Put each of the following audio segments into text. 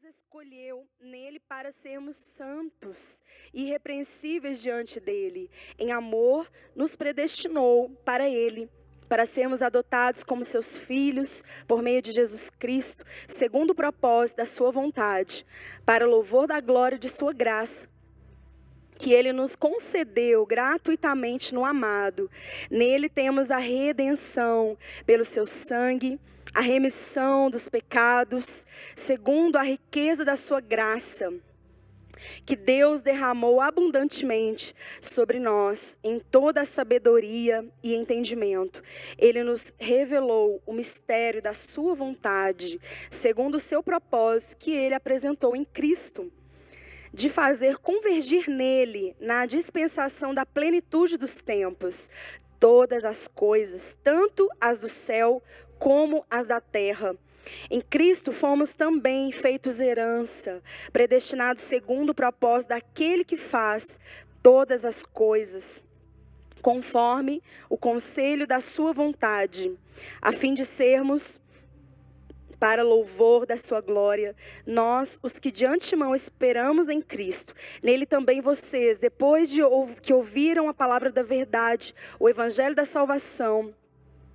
nos escolheu nele para sermos santos e irrepreensíveis diante dele. Em amor, nos predestinou para ele, para sermos adotados como seus filhos, por meio de Jesus Cristo, segundo o propósito da sua vontade, para o louvor da glória de sua graça, que ele nos concedeu gratuitamente no amado. Nele temos a redenção pelo seu sangue, a remissão dos pecados, segundo a riqueza da sua graça, que Deus derramou abundantemente sobre nós, em toda a sabedoria e entendimento. Ele nos revelou o mistério da sua vontade, segundo o seu propósito, que ele apresentou em Cristo, de fazer convergir nele, na dispensação da plenitude dos tempos, todas as coisas, tanto as do céu como as da terra. Em Cristo fomos também feitos herança, predestinados segundo o propósito daquele que faz todas as coisas, conforme o conselho da sua vontade, a fim de sermos, para louvor da sua glória, nós, os que de antemão esperamos em Cristo. Nele também vocês, depois de que ouviram a palavra da verdade, o evangelho da salvação,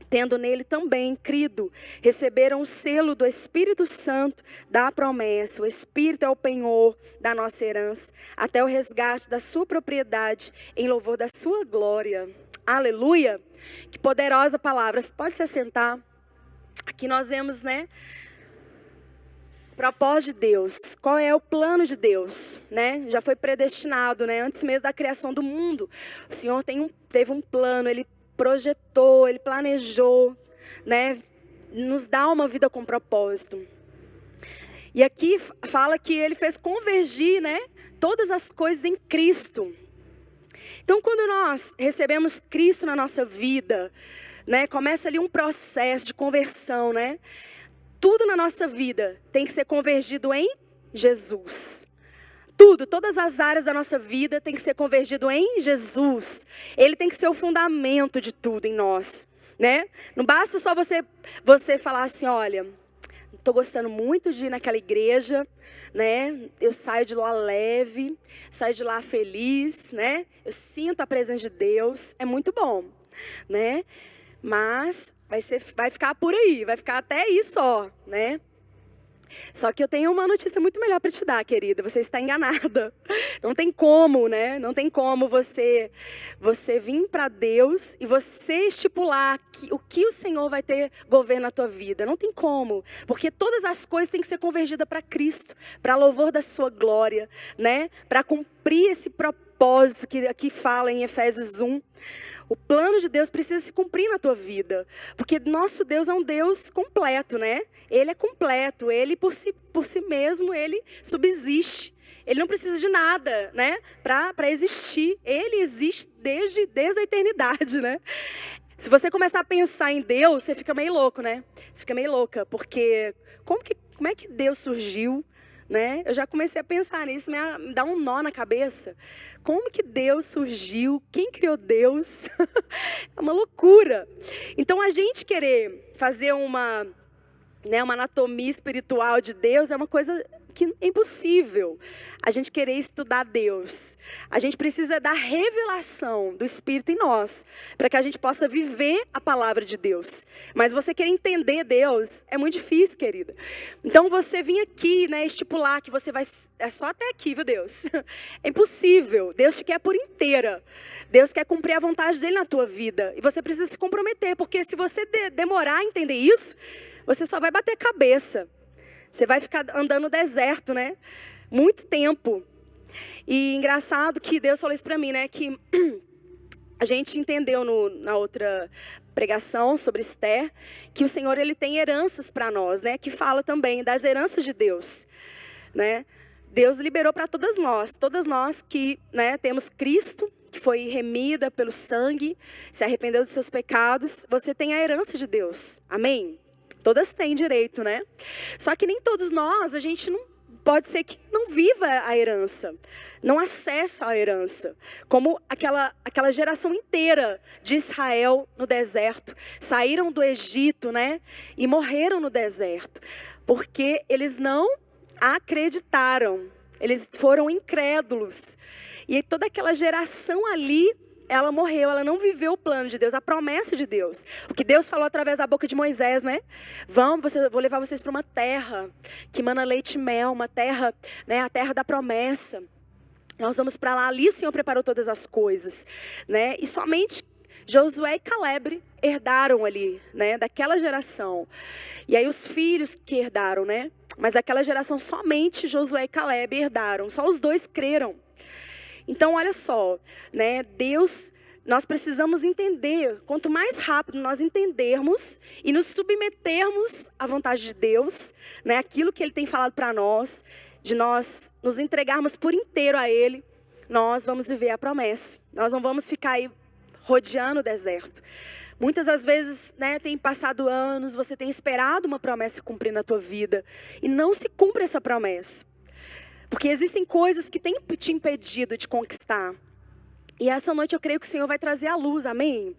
tendo nele também crido, receberam o selo do Espírito Santo da promessa. O Espírito é o penhor da nossa herança, até o resgate da sua propriedade, em louvor da sua glória. Aleluia! Que poderosa palavra. Pode se assentar. Aqui nós vemos, propósito de Deus. Qual é o plano de Deus, Já foi predestinado, antes mesmo da criação do mundo. O Senhor teve um plano, Ele projetou, Ele planejou, nos dá uma vida com propósito. E aqui fala que Ele fez convergir, todas as coisas em Cristo. Então, quando nós recebemos Cristo na nossa vida, começa ali um processo de conversão, Tudo na nossa vida tem que ser convergido em Jesus. Tudo, todas as áreas da nossa vida tem que ser convergido em Jesus. Ele tem que ser o fundamento de tudo em nós, Não basta só você falar assim, olha, estou gostando muito de ir naquela igreja, Eu saio de lá leve, saio de lá feliz, Eu sinto a presença de Deus, é muito bom, Mas vai ficar por aí, vai ficar até aí só, Só que eu tenho uma notícia muito melhor para te dar, querida. Você está enganada. Não tem como, Não tem como você vir para Deus e você estipular o que o Senhor vai ter governo na tua vida. Não tem como. Porque todas as coisas têm que ser convergidas para Cristo, para louvor da sua glória, Para cumprir esse propósito que aqui fala em Efésios 1. O plano de Deus precisa se cumprir na tua vida. Porque nosso Deus é um Deus completo, Ele é completo. Ele por si mesmo, Ele subsiste. Ele não precisa de nada, para existir. Ele existe desde a eternidade, Se você começar a pensar em Deus, você fica meio louco, Você fica meio louca. Porque como é que Deus surgiu? Eu já comecei a pensar nisso, me dá um nó na cabeça. Como que Deus surgiu? Quem criou Deus? É uma loucura. Então a gente querer fazer uma anatomia espiritual de Deus é uma coisa que é impossível. A gente querer estudar Deus. A gente precisa da revelação do Espírito em nós, para que a gente possa viver a palavra de Deus. Mas você querer entender Deus é muito difícil, querida. Então você vir aqui, estipular que você vai... É só até aqui, viu, Deus? É impossível. Deus te quer por inteira. Deus quer cumprir a vontade dele na tua vida. E você precisa se comprometer, porque se você demorar a entender isso, você só vai bater cabeça. Você vai ficar andando no deserto, Muito tempo. E engraçado que Deus falou isso para mim, que a gente entendeu na outra pregação sobre Esther, que o Senhor ele tem heranças para nós, que fala também das heranças de Deus, Deus liberou para todas nós que, temos Cristo, que foi remida pelo sangue, se arrependeu dos seus pecados, você tem a herança de Deus. Amém? Todas têm direito, Só que nem todos nós, a gente não pode ser que não viva a herança, não acessa a herança. Como aquela geração inteira de Israel no deserto. Saíram do Egito, e morreram no deserto. Porque eles não acreditaram. Eles foram incrédulos. E toda aquela geração ali, ela morreu, ela não viveu o plano de Deus, a promessa de Deus. O que Deus falou através da boca de Moisés, né? Vou levar vocês para uma terra que mana leite e mel, uma terra, né, a terra da promessa. Nós vamos para lá, ali o Senhor preparou todas as coisas, né? E somente Josué e Caleb herdaram ali, né, daquela geração. E aí os filhos que herdaram, né? Mas daquela geração somente Josué e Caleb herdaram, só os dois creram. Então, olha só, né? Deus, nós precisamos entender, quanto mais rápido nós entendermos e nos submetermos à vontade de Deus, né? Aquilo que Ele tem falado para nós, de nós nos entregarmos por inteiro a Ele, nós vamos viver a promessa. Nós não vamos ficar aí rodeando o deserto. Muitas das vezes, né, tem passado anos, você tem esperado uma promessa se cumprir na tua vida e não se cumpre essa promessa. Porque existem coisas que têm te impedido de conquistar. E essa noite eu creio que o Senhor vai trazer a luz, amém?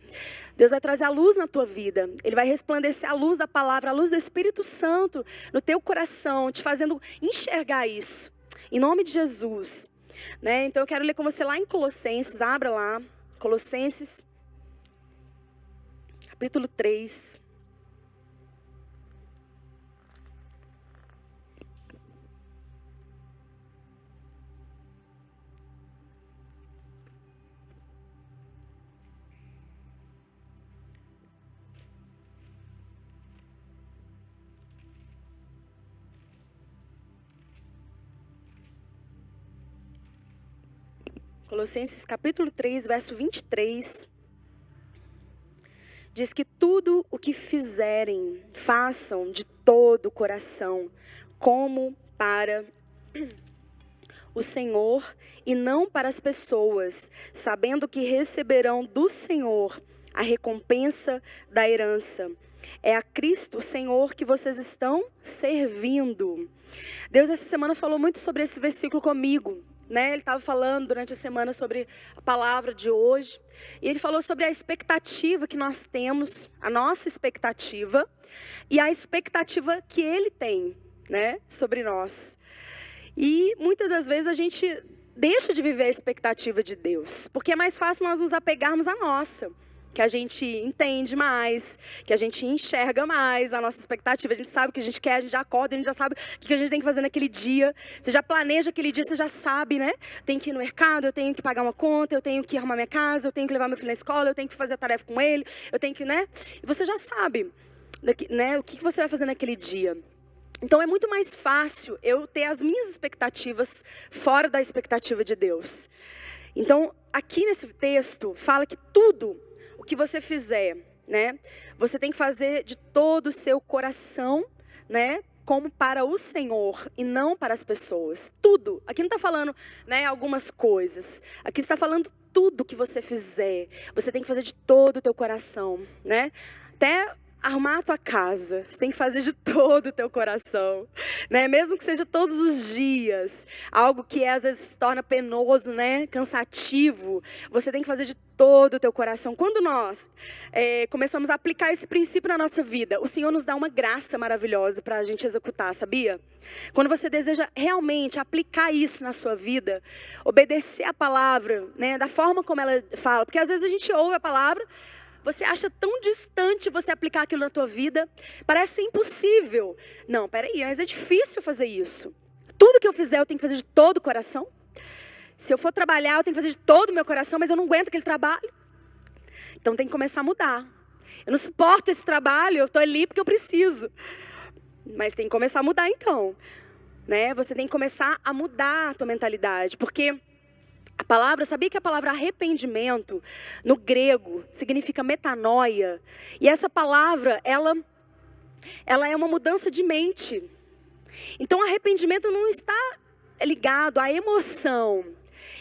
Deus vai trazer a luz na tua vida. Ele vai resplandecer a luz da palavra, a luz do Espírito Santo no teu coração, te fazendo enxergar isso. Em nome de Jesus. Né? Então eu quero ler com você lá em Colossenses, abra lá. Colossenses, capítulo 3. Colossenses capítulo 3, verso 23, diz que tudo o que fizerem, façam de todo o coração, como para o Senhor e não para as pessoas, sabendo que receberão do Senhor a recompensa da herança. É a Cristo, o Senhor, que vocês estão servindo. Deus essa semana falou muito sobre esse versículo comigo. Né? Ele estava falando durante a semana sobre a palavra de hoje. E ele falou sobre a expectativa que nós temos, a nossa expectativa e a expectativa que ele tem, né, sobre nós. E muitas das vezes a gente deixa de viver a expectativa de Deus, porque é mais fácil nós nos apegarmos à nossa, que a gente entende mais, que a gente enxerga mais a nossa expectativa. A gente sabe o que a gente quer, a gente já acorda, a gente já sabe o que a gente tem que fazer naquele dia. Você já planeja aquele dia, você já sabe, né? Tem que ir no mercado, eu tenho que pagar uma conta, eu tenho que arrumar minha casa, eu tenho que levar meu filho na escola, eu tenho que fazer a tarefa com ele, eu tenho que, né? E você já sabe, né, o que você vai fazer naquele dia. Então é muito mais fácil eu ter as minhas expectativas fora da expectativa de Deus. Então, aqui nesse texto, fala que tudo o que você fizer, né, você tem que fazer de todo o seu coração, né, como para o Senhor e não para as pessoas. Tudo. Aqui não está falando, né, algumas coisas. Aqui está falando tudo que você fizer. Você tem que fazer de todo o teu coração, né? Até arrumar a tua casa, você tem que fazer de todo o teu coração, né? Mesmo que seja todos os dias, algo que às vezes se torna penoso, né? Cansativo, você tem que fazer de todo o teu coração. Quando nós começamos a aplicar esse princípio na nossa vida, o Senhor nos dá uma graça maravilhosa para a gente executar, sabia? Quando você deseja realmente aplicar isso na sua vida, obedecer a palavra, né? Da forma como ela fala, porque às vezes a gente ouve a palavra, você acha tão distante você aplicar aquilo na tua vida, parece impossível. Não, peraí, mas é difícil fazer isso. Tudo que eu fizer eu tenho que fazer de todo o coração. Se eu for trabalhar eu tenho que fazer de todo o meu coração, mas eu não aguento aquele trabalho. Então tem que começar a mudar. Eu não suporto esse trabalho, eu estou ali porque eu preciso. Mas tem que começar a mudar então. Né? Você tem que começar a mudar a tua mentalidade, porque a palavra, sabia que a palavra arrependimento, no grego, significa metanoia? E essa palavra, ela é uma mudança de mente. Então, arrependimento não está ligado à emoção.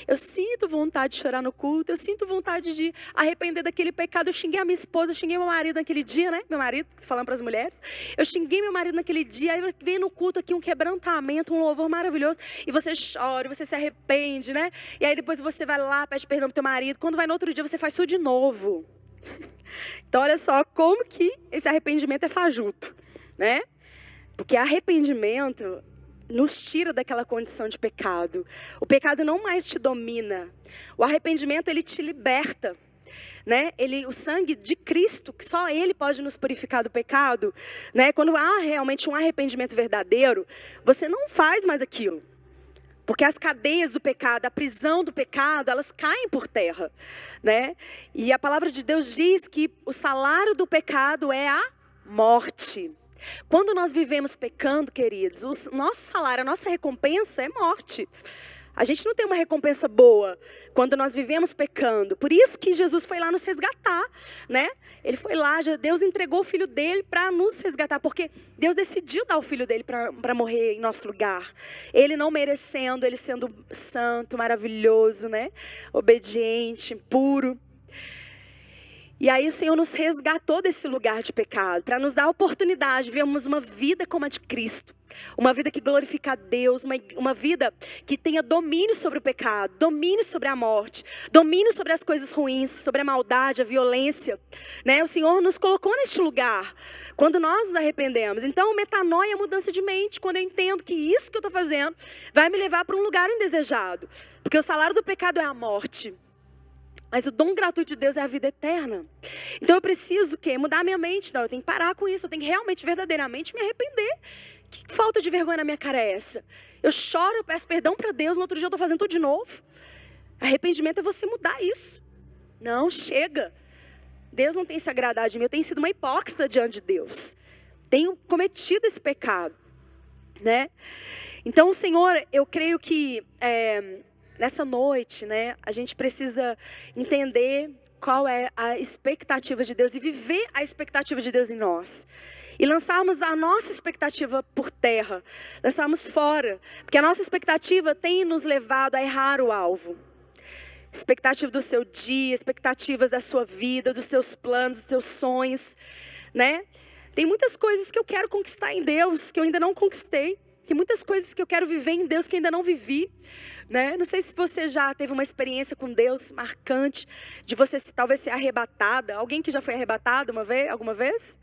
Eu sinto vontade de chorar no culto, eu sinto vontade de arrepender daquele pecado. Eu xinguei a minha esposa, eu xinguei meu marido naquele dia, né? Meu marido, falando para as mulheres. Eu xinguei meu marido naquele dia, aí vem no culto aqui um quebrantamento, um louvor maravilhoso. E você chora, você se arrepende, né? E aí depois você vai lá, pede perdão pro teu marido. Quando vai no outro dia, você faz tudo de novo. Então olha só como que esse arrependimento é fajuto, né? Porque arrependimento nos tira daquela condição de pecado. O pecado não mais te domina. O arrependimento, ele te liberta. Né? O sangue de Cristo, que só Ele pode nos purificar do pecado, né? Quando há realmente um arrependimento verdadeiro, você não faz mais aquilo. Porque as cadeias do pecado, a prisão do pecado, elas caem por terra, né? E a palavra de Deus diz que o salário do pecado é a morte. Quando nós vivemos pecando, queridos, o nosso salário, a nossa recompensa é morte. A gente não tem uma recompensa boa quando nós vivemos pecando. Por isso que Jesus foi lá nos resgatar, né? Ele foi lá, Deus entregou o Filho dele para nos resgatar. Porque Deus decidiu dar o Filho dele para morrer em nosso lugar. Ele não merecendo, ele sendo santo, maravilhoso, né? Obediente, puro. E aí o Senhor nos resgatou desse lugar de pecado, para nos dar a oportunidade de vivermos uma vida como a de Cristo. Uma vida que glorifica a Deus, uma vida que tenha domínio sobre o pecado, domínio sobre a morte, domínio sobre as coisas ruins, sobre a maldade, a violência, né? O Senhor nos colocou neste lugar, quando nós nos arrependemos. Então, metanoia é mudança de mente, quando eu entendo que isso que eu estou fazendo vai me levar para um lugar indesejado. Porque o salário do pecado é a morte. Mas o dom gratuito de Deus é a vida eterna. Então eu preciso o quê? Mudar a minha mente. Não, eu tenho que parar com isso. Eu tenho que realmente, verdadeiramente me arrepender. Que falta de vergonha na minha cara é essa? Eu choro, eu peço perdão para Deus. No outro dia eu estou fazendo tudo de novo. Arrependimento é você mudar isso. Não, chega. Deus não tem se agradado de mim. Eu tenho sido uma hipócrita diante de Deus. Tenho cometido esse pecado, né? Então, Senhor, eu creio que... nessa noite, né, a gente precisa entender qual é a expectativa de Deus e viver a expectativa de Deus em nós. E lançarmos a nossa expectativa por terra, lançarmos fora, porque a nossa expectativa tem nos levado a errar o alvo. Expectativa do seu dia, expectativas da sua vida, dos seus planos, dos seus sonhos, né? Tem muitas coisas que eu quero conquistar em Deus, que eu ainda não conquistei. Tem muitas coisas que eu quero viver em Deus que ainda não vivi, né? Não sei se você já teve uma experiência com Deus marcante, de você talvez ser arrebatada. Alguém que já foi arrebatado alguma vez?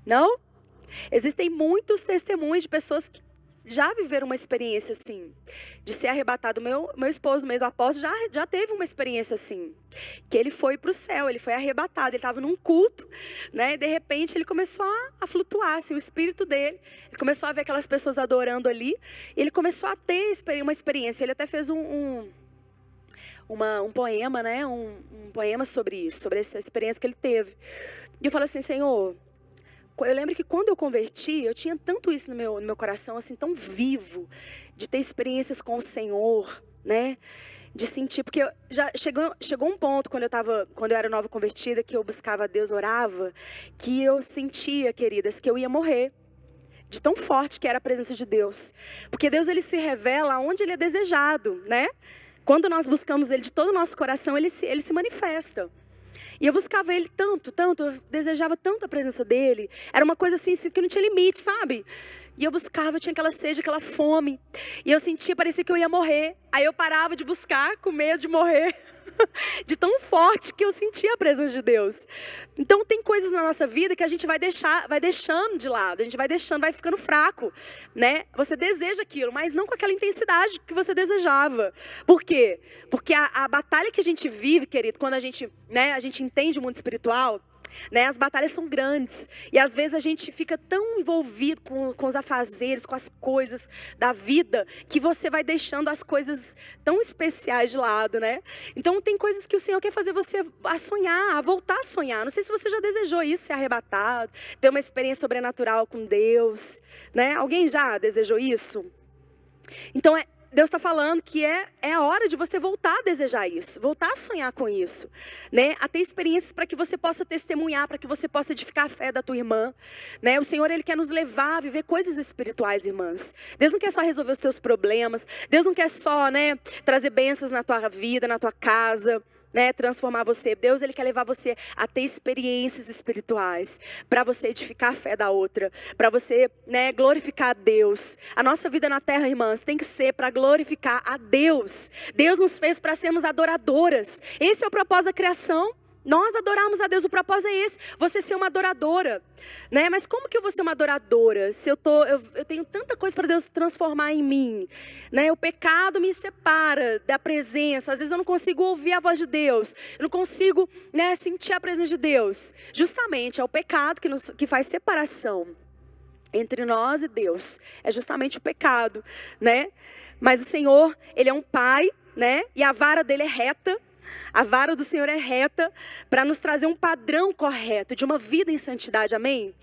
Não? Existem muitos testemunhos de pessoas que já viveram uma experiência assim, de ser arrebatado. Meu esposo mesmo, o apóstolo, já teve uma experiência assim, que ele foi para o céu, ele foi arrebatado, ele estava num culto, né? E de repente ele começou a flutuar, assim, o espírito dele, ele começou a ver aquelas pessoas adorando ali, e ele começou a ter uma experiência. Ele até fez um poema, né? Um poema sobre isso, sobre essa experiência que ele teve. E eu falo assim, Senhor... Eu lembro que quando eu converti, eu tinha tanto isso no meu coração, assim, tão vivo, de ter experiências com o Senhor, né? De sentir, porque já chegou um ponto, quando eu era nova convertida, que eu buscava a Deus, orava, que eu sentia, queridas, que eu ia morrer, de tão forte que era a presença de Deus. Porque Deus, ele se revela onde ele é desejado, né? Quando nós buscamos ele de todo o nosso coração, ele se manifesta. E eu buscava ele tanto, eu desejava tanto a presença dele. Era uma coisa assim que não tinha limite, sabe? E eu buscava, eu tinha aquela sede, aquela fome. E eu sentia, parecia que eu ia morrer. Aí eu parava de buscar, com medo de morrer. De tão forte que eu sentia a presença de Deus. Então tem coisas na nossa vida que a gente vai deixando de lado. A gente vai deixando, vai ficando fraco, né? Você deseja aquilo, mas não com aquela intensidade que você desejava. Por quê? Porque a batalha que a gente vive, querido, quando a gente entende o mundo espiritual, né, as batalhas são grandes. E às vezes a gente fica tão envolvido com os afazeres, com as coisas da vida, que você vai deixando as coisas tão especiais de lado, né? Então tem coisas que o Senhor quer fazer você a sonhar, a voltar a sonhar. Não sei se você já desejou isso, ser arrebatado, ter uma experiência sobrenatural com Deus, né? Alguém já desejou isso? Então Deus está falando que é a hora de você voltar a desejar isso, voltar a sonhar com isso, né? A ter experiências para que você possa testemunhar, para que você possa edificar a fé da tua irmã, né? O Senhor, ele quer nos levar a viver coisas espirituais, irmãs. Deus não quer só resolver os teus problemas, Deus não quer só, né, trazer bênçãos na tua vida, na tua casa, né, transformar você. Deus, ele quer levar você a ter experiências espirituais, para você edificar a fé da outra, para você, né, glorificar a Deus. A nossa vida na terra, irmãs, tem que ser para glorificar a Deus. Deus nos fez para sermos adoradoras. Esse é o propósito da criação. Nós adorarmos a Deus, o propósito é esse, você ser uma adoradora, né? Mas como que eu vou ser uma adoradora se eu tenho tanta coisa para Deus transformar em mim, né? O pecado me separa da presença, às vezes eu não consigo ouvir a voz de Deus, eu não consigo, né, sentir a presença de Deus. Justamente é o pecado que faz separação entre nós e Deus, é justamente o pecado, né? Mas o Senhor, Ele é um Pai, né? E a vara dele é reta. A vara do Senhor é reta para nos trazer um padrão correto de uma vida em santidade, amém?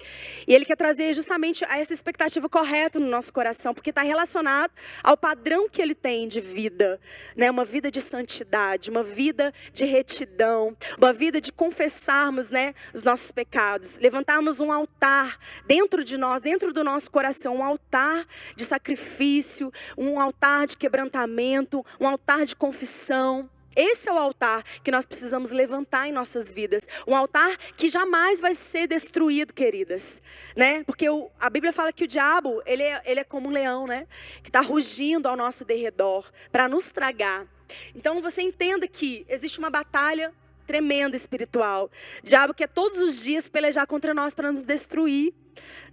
E Ele quer trazer justamente essa expectativa correta no nosso coração, porque está relacionado ao padrão que Ele tem de vida, né? Uma vida de santidade, uma vida de retidão, uma vida de confessarmos, né, os nossos pecados, levantarmos um altar dentro de nós, dentro do nosso coração, um altar de sacrifício, um altar de quebrantamento, um altar de confissão. Esse é o altar que nós precisamos levantar em nossas vidas. Um altar que jamais vai ser destruído, queridas, né? Porque a Bíblia fala que o diabo, ele é como um leão, né? Que está rugindo ao nosso derredor para nos tragar. Então você entenda que existe uma batalha tremenda espiritual. O diabo quer todos os dias pelejar contra nós para nos destruir,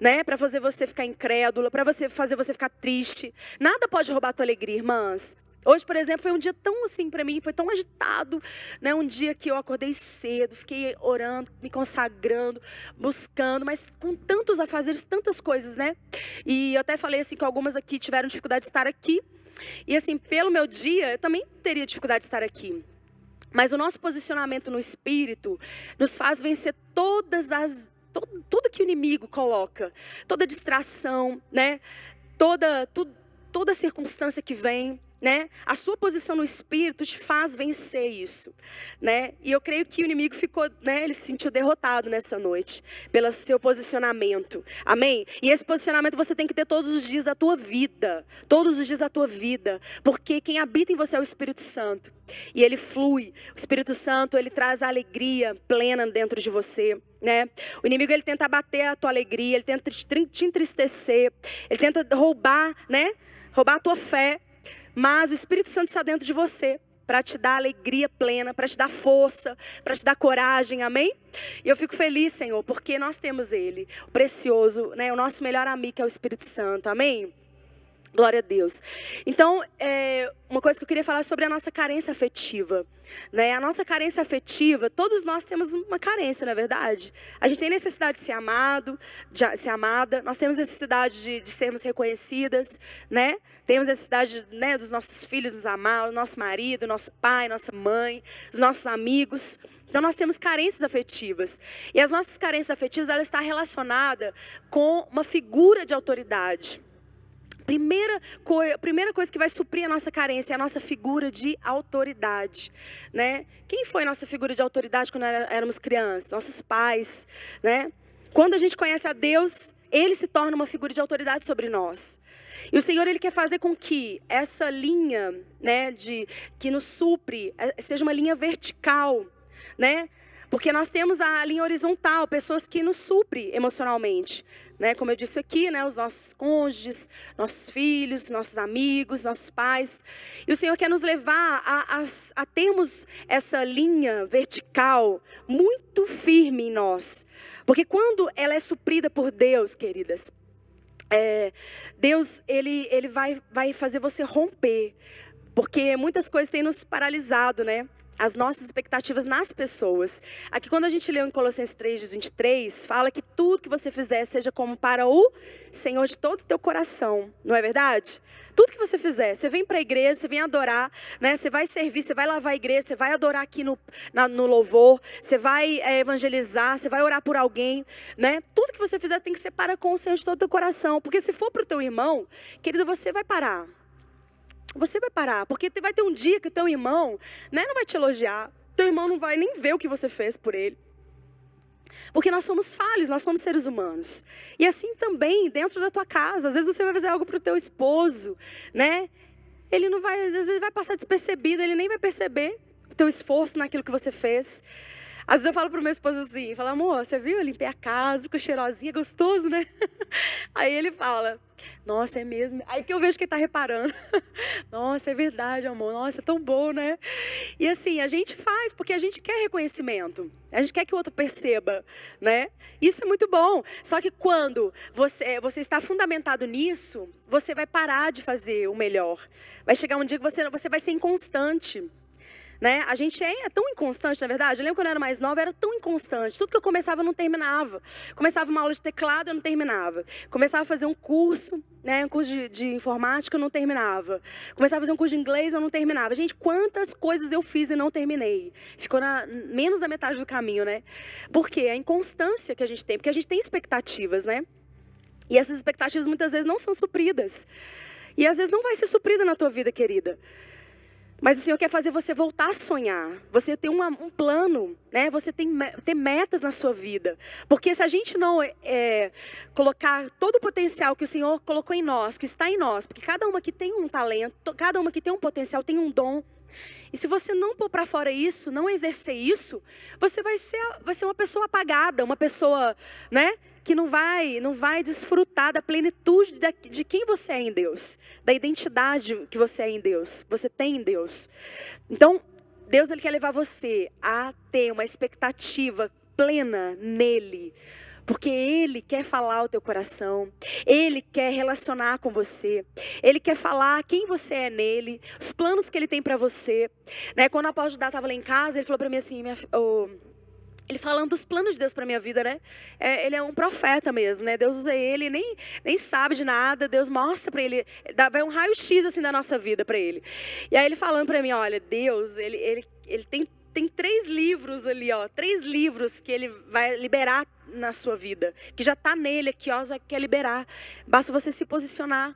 né? Para fazer você ficar incrédula, para fazer você ficar triste. Nada pode roubar a tua alegria, irmãs. Hoje, por exemplo, foi um dia tão assim para mim, foi tão agitado, né? Um dia que eu acordei cedo, fiquei orando, me consagrando, buscando, mas com tantos afazeres, tantas coisas, né? E eu até falei assim que algumas aqui tiveram dificuldade de estar aqui. E assim, pelo meu dia, eu também teria dificuldade de estar aqui. Mas o nosso posicionamento no Espírito nos faz vencer tudo que o inimigo coloca, toda distração, né? Toda circunstância que vem, né? A sua posição no Espírito te faz vencer isso, né? E eu creio que o inimigo ficou, né? Ele se sentiu derrotado nessa noite pelo seu posicionamento, amém? E esse posicionamento você tem que ter todos os dias da tua vida, todos os dias da tua vida, porque quem habita em você é o Espírito Santo e ele flui. O Espírito Santo, ele traz a alegria plena dentro de você, né? O inimigo, ele tenta abater a tua alegria, ele tenta te entristecer, ele tenta roubar, né? Roubar a tua fé. Mas o Espírito Santo está dentro de você para te dar alegria plena, para te dar força, para te dar coragem, amém? E eu fico feliz, Senhor, porque nós temos Ele, o precioso, né, o nosso melhor amigo que é o Espírito Santo, amém? Glória a Deus. Então, uma coisa que eu queria falar sobre a nossa carência afetiva, né? A nossa carência afetiva, todos nós temos uma carência, não é verdade? A gente tem necessidade de ser amado, de ser amada. Nós temos necessidade de sermos reconhecidas, né? Temos necessidade, né, dos nossos filhos nos amar, o nosso marido, o nosso pai, nossa mãe, os nossos amigos. Então nós temos carências afetivas. E as nossas carências afetivas, ela está relacionada com uma figura de autoridade. Primeira coisa que vai suprir a nossa carência é a nossa figura de autoridade, né? Quem foi nossa figura de autoridade quando éramos crianças? Nossos pais, né? Quando a gente conhece a Deus, Ele se torna uma figura de autoridade sobre nós. E o Senhor, Ele quer fazer com que essa linha, né, que nos supre, seja uma linha vertical, né? Porque nós temos a linha horizontal, pessoas que nos suprem emocionalmente, né? Como eu disse aqui, né? Os nossos cônjuges, nossos filhos, nossos amigos, nossos pais. E o Senhor quer nos levar a termos essa linha vertical muito firme em nós. Porque quando ela é suprida por Deus, queridas, Deus, ele vai fazer você romper. Porque muitas coisas têm nos paralisado, né? As nossas expectativas nas pessoas. Aqui quando a gente leu em Colossenses 3:23, fala que tudo que você fizer seja como para o Senhor de todo o teu coração. Não é verdade? Tudo que você fizer, você vem para a igreja, você vem adorar, né? Você vai servir, você vai lavar a igreja, você vai adorar aqui no louvor, você vai evangelizar, você vai orar por alguém, né? Tudo que você fizer tem que ser para com o Senhor de todo o teu coração. Porque se for para o teu irmão, querido, você vai parar. Você vai parar, porque vai ter um dia que o teu irmão, né, não vai te elogiar. Teu irmão não vai nem ver o que você fez por ele. Porque nós somos falhos, nós somos seres humanos. E assim também dentro da tua casa. Às vezes você vai fazer algo para o teu esposo, né? Ele não vai, às vezes ele vai passar despercebido, ele nem vai perceber o teu esforço naquilo que você fez. Às vezes eu falo pro meu esposo assim, falo, amor, você viu? Eu limpei a casa, ficou cheirosinha, gostoso, né? Aí ele fala, nossa, é mesmo. Aí que eu vejo que ele tá reparando. Nossa, é verdade, amor. Nossa, é tão bom, né? E assim, a gente faz porque a gente quer reconhecimento. A gente quer que o outro perceba, né? Isso é muito bom. Só que quando você está fundamentado nisso, você vai parar de fazer o melhor. Vai chegar um dia que você vai ser inconstante. Né? A gente é tão inconstante, na verdade. Eu lembro quando eu era mais nova, eu era tão inconstante. Tudo que eu começava, eu não terminava. Começava uma aula de teclado, eu não terminava. Começava a fazer um curso, né? Um curso de informática, eu não terminava. Começava a fazer um curso de inglês, eu não terminava. Gente, quantas coisas eu fiz e não terminei. Ficou menos da metade do caminho, né? Por quê? A inconstância que a gente tem. Porque a gente tem expectativas, né? E essas expectativas muitas vezes não são supridas. E às vezes não vai ser suprida na tua vida, querida. Mas o Senhor quer fazer você voltar a sonhar. Você ter um plano, né? Você ter metas na sua vida. Porque se a gente não colocar todo o potencial que o Senhor colocou em nós, que está em nós, porque cada uma que tem um talento, cada uma que tem um potencial, tem um dom. E se você não pôr para fora isso, não exercer isso, você vai ser uma pessoa apagada, uma pessoa, né? Que não vai desfrutar da plenitude de quem você é em Deus, da identidade que você é em Deus, que você tem em Deus. Então, Deus ele quer levar você a ter uma expectativa plena nele, porque Ele quer falar ao teu coração, Ele quer relacionar com você, Ele quer falar quem você é nele, os planos que Ele tem para você. Né? Quando o apóstolo Judá estava lá em casa, ele falou para mim assim, ele falando dos planos de Deus para minha vida, né? Ele é um profeta mesmo, né? Deus usa ele, nem sabe de nada. Deus mostra para ele, vai um raio-x assim da nossa vida para ele. E aí ele falando para mim, olha, Deus, ele tem 3 livros ali, ó, 3 livros que ele vai liberar na sua vida, que já está nele aqui, ó, já quer liberar. Basta você se posicionar.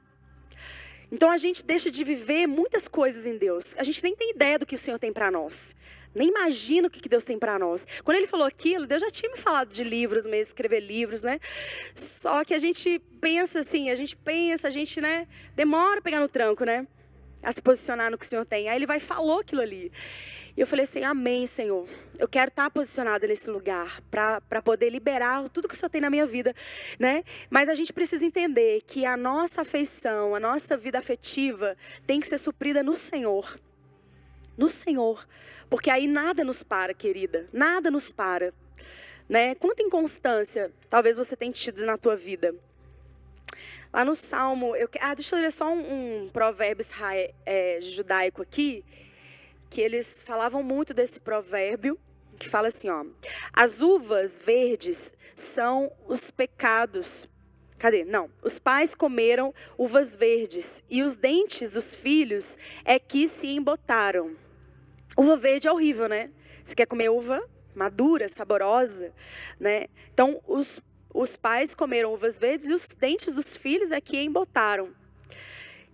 Então a gente deixa de viver muitas coisas em Deus. A gente nem tem ideia do que o Senhor tem para nós. Nem imagina o que Deus tem para nós. Quando Ele falou aquilo, Deus já tinha me falado de livros mesmo, escrever livros, né? Só que a gente pensa assim, a gente, né, demora a pegar no tranco, né? A se posicionar no que o Senhor tem. Aí Ele falou aquilo ali. E eu falei assim, amém, Senhor. Eu quero estar posicionada nesse lugar para poder liberar tudo que o Senhor tem na minha vida, né? Mas a gente precisa entender que a nossa afeição, a nossa vida afetiva tem que ser suprida no Senhor. No Senhor. Porque aí nada nos para, querida. Nada nos para. Né? Quanta inconstância talvez você tenha tido na tua vida. Lá no Salmo... deixa eu ler só um provérbio judaico aqui. Que eles falavam muito desse provérbio. Que fala assim, ó. As uvas verdes são os pecados. Cadê? Não. Os pais comeram uvas verdes. E os dentes dos filhos é que se embotaram. Uva verde é horrível, né? Você quer comer uva madura, saborosa, né? Então, os pais comeram uvas verdes e os dentes dos filhos é que embotaram.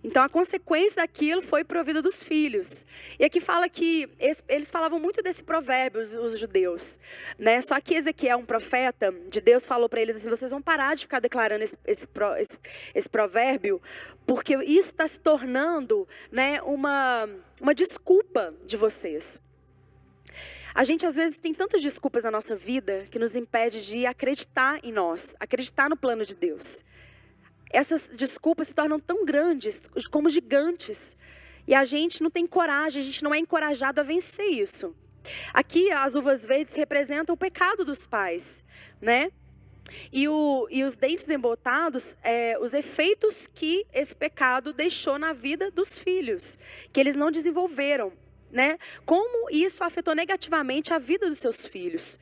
Então, a consequência daquilo foi para a vida dos filhos. E aqui fala que eles falavam muito desse provérbio, os judeus, né? Só que Ezequiel, um profeta de Deus, falou para eles assim, vocês vão parar de ficar declarando esse provérbio, porque isso está se tornando, né, uma desculpa de vocês. A gente às vezes tem tantas desculpas na nossa vida que nos impede de acreditar em nós, acreditar no plano de Deus. Essas desculpas se tornam tão grandes, como gigantes. E a gente não tem coragem, a gente não é encorajado a vencer isso. Aqui as uvas verdes representam o pecado dos pais, né? E os dentes embotados, os efeitos que esse pecado deixou na vida dos filhos, que eles não desenvolveram, né? Como isso afetou negativamente a vida dos seus filhos.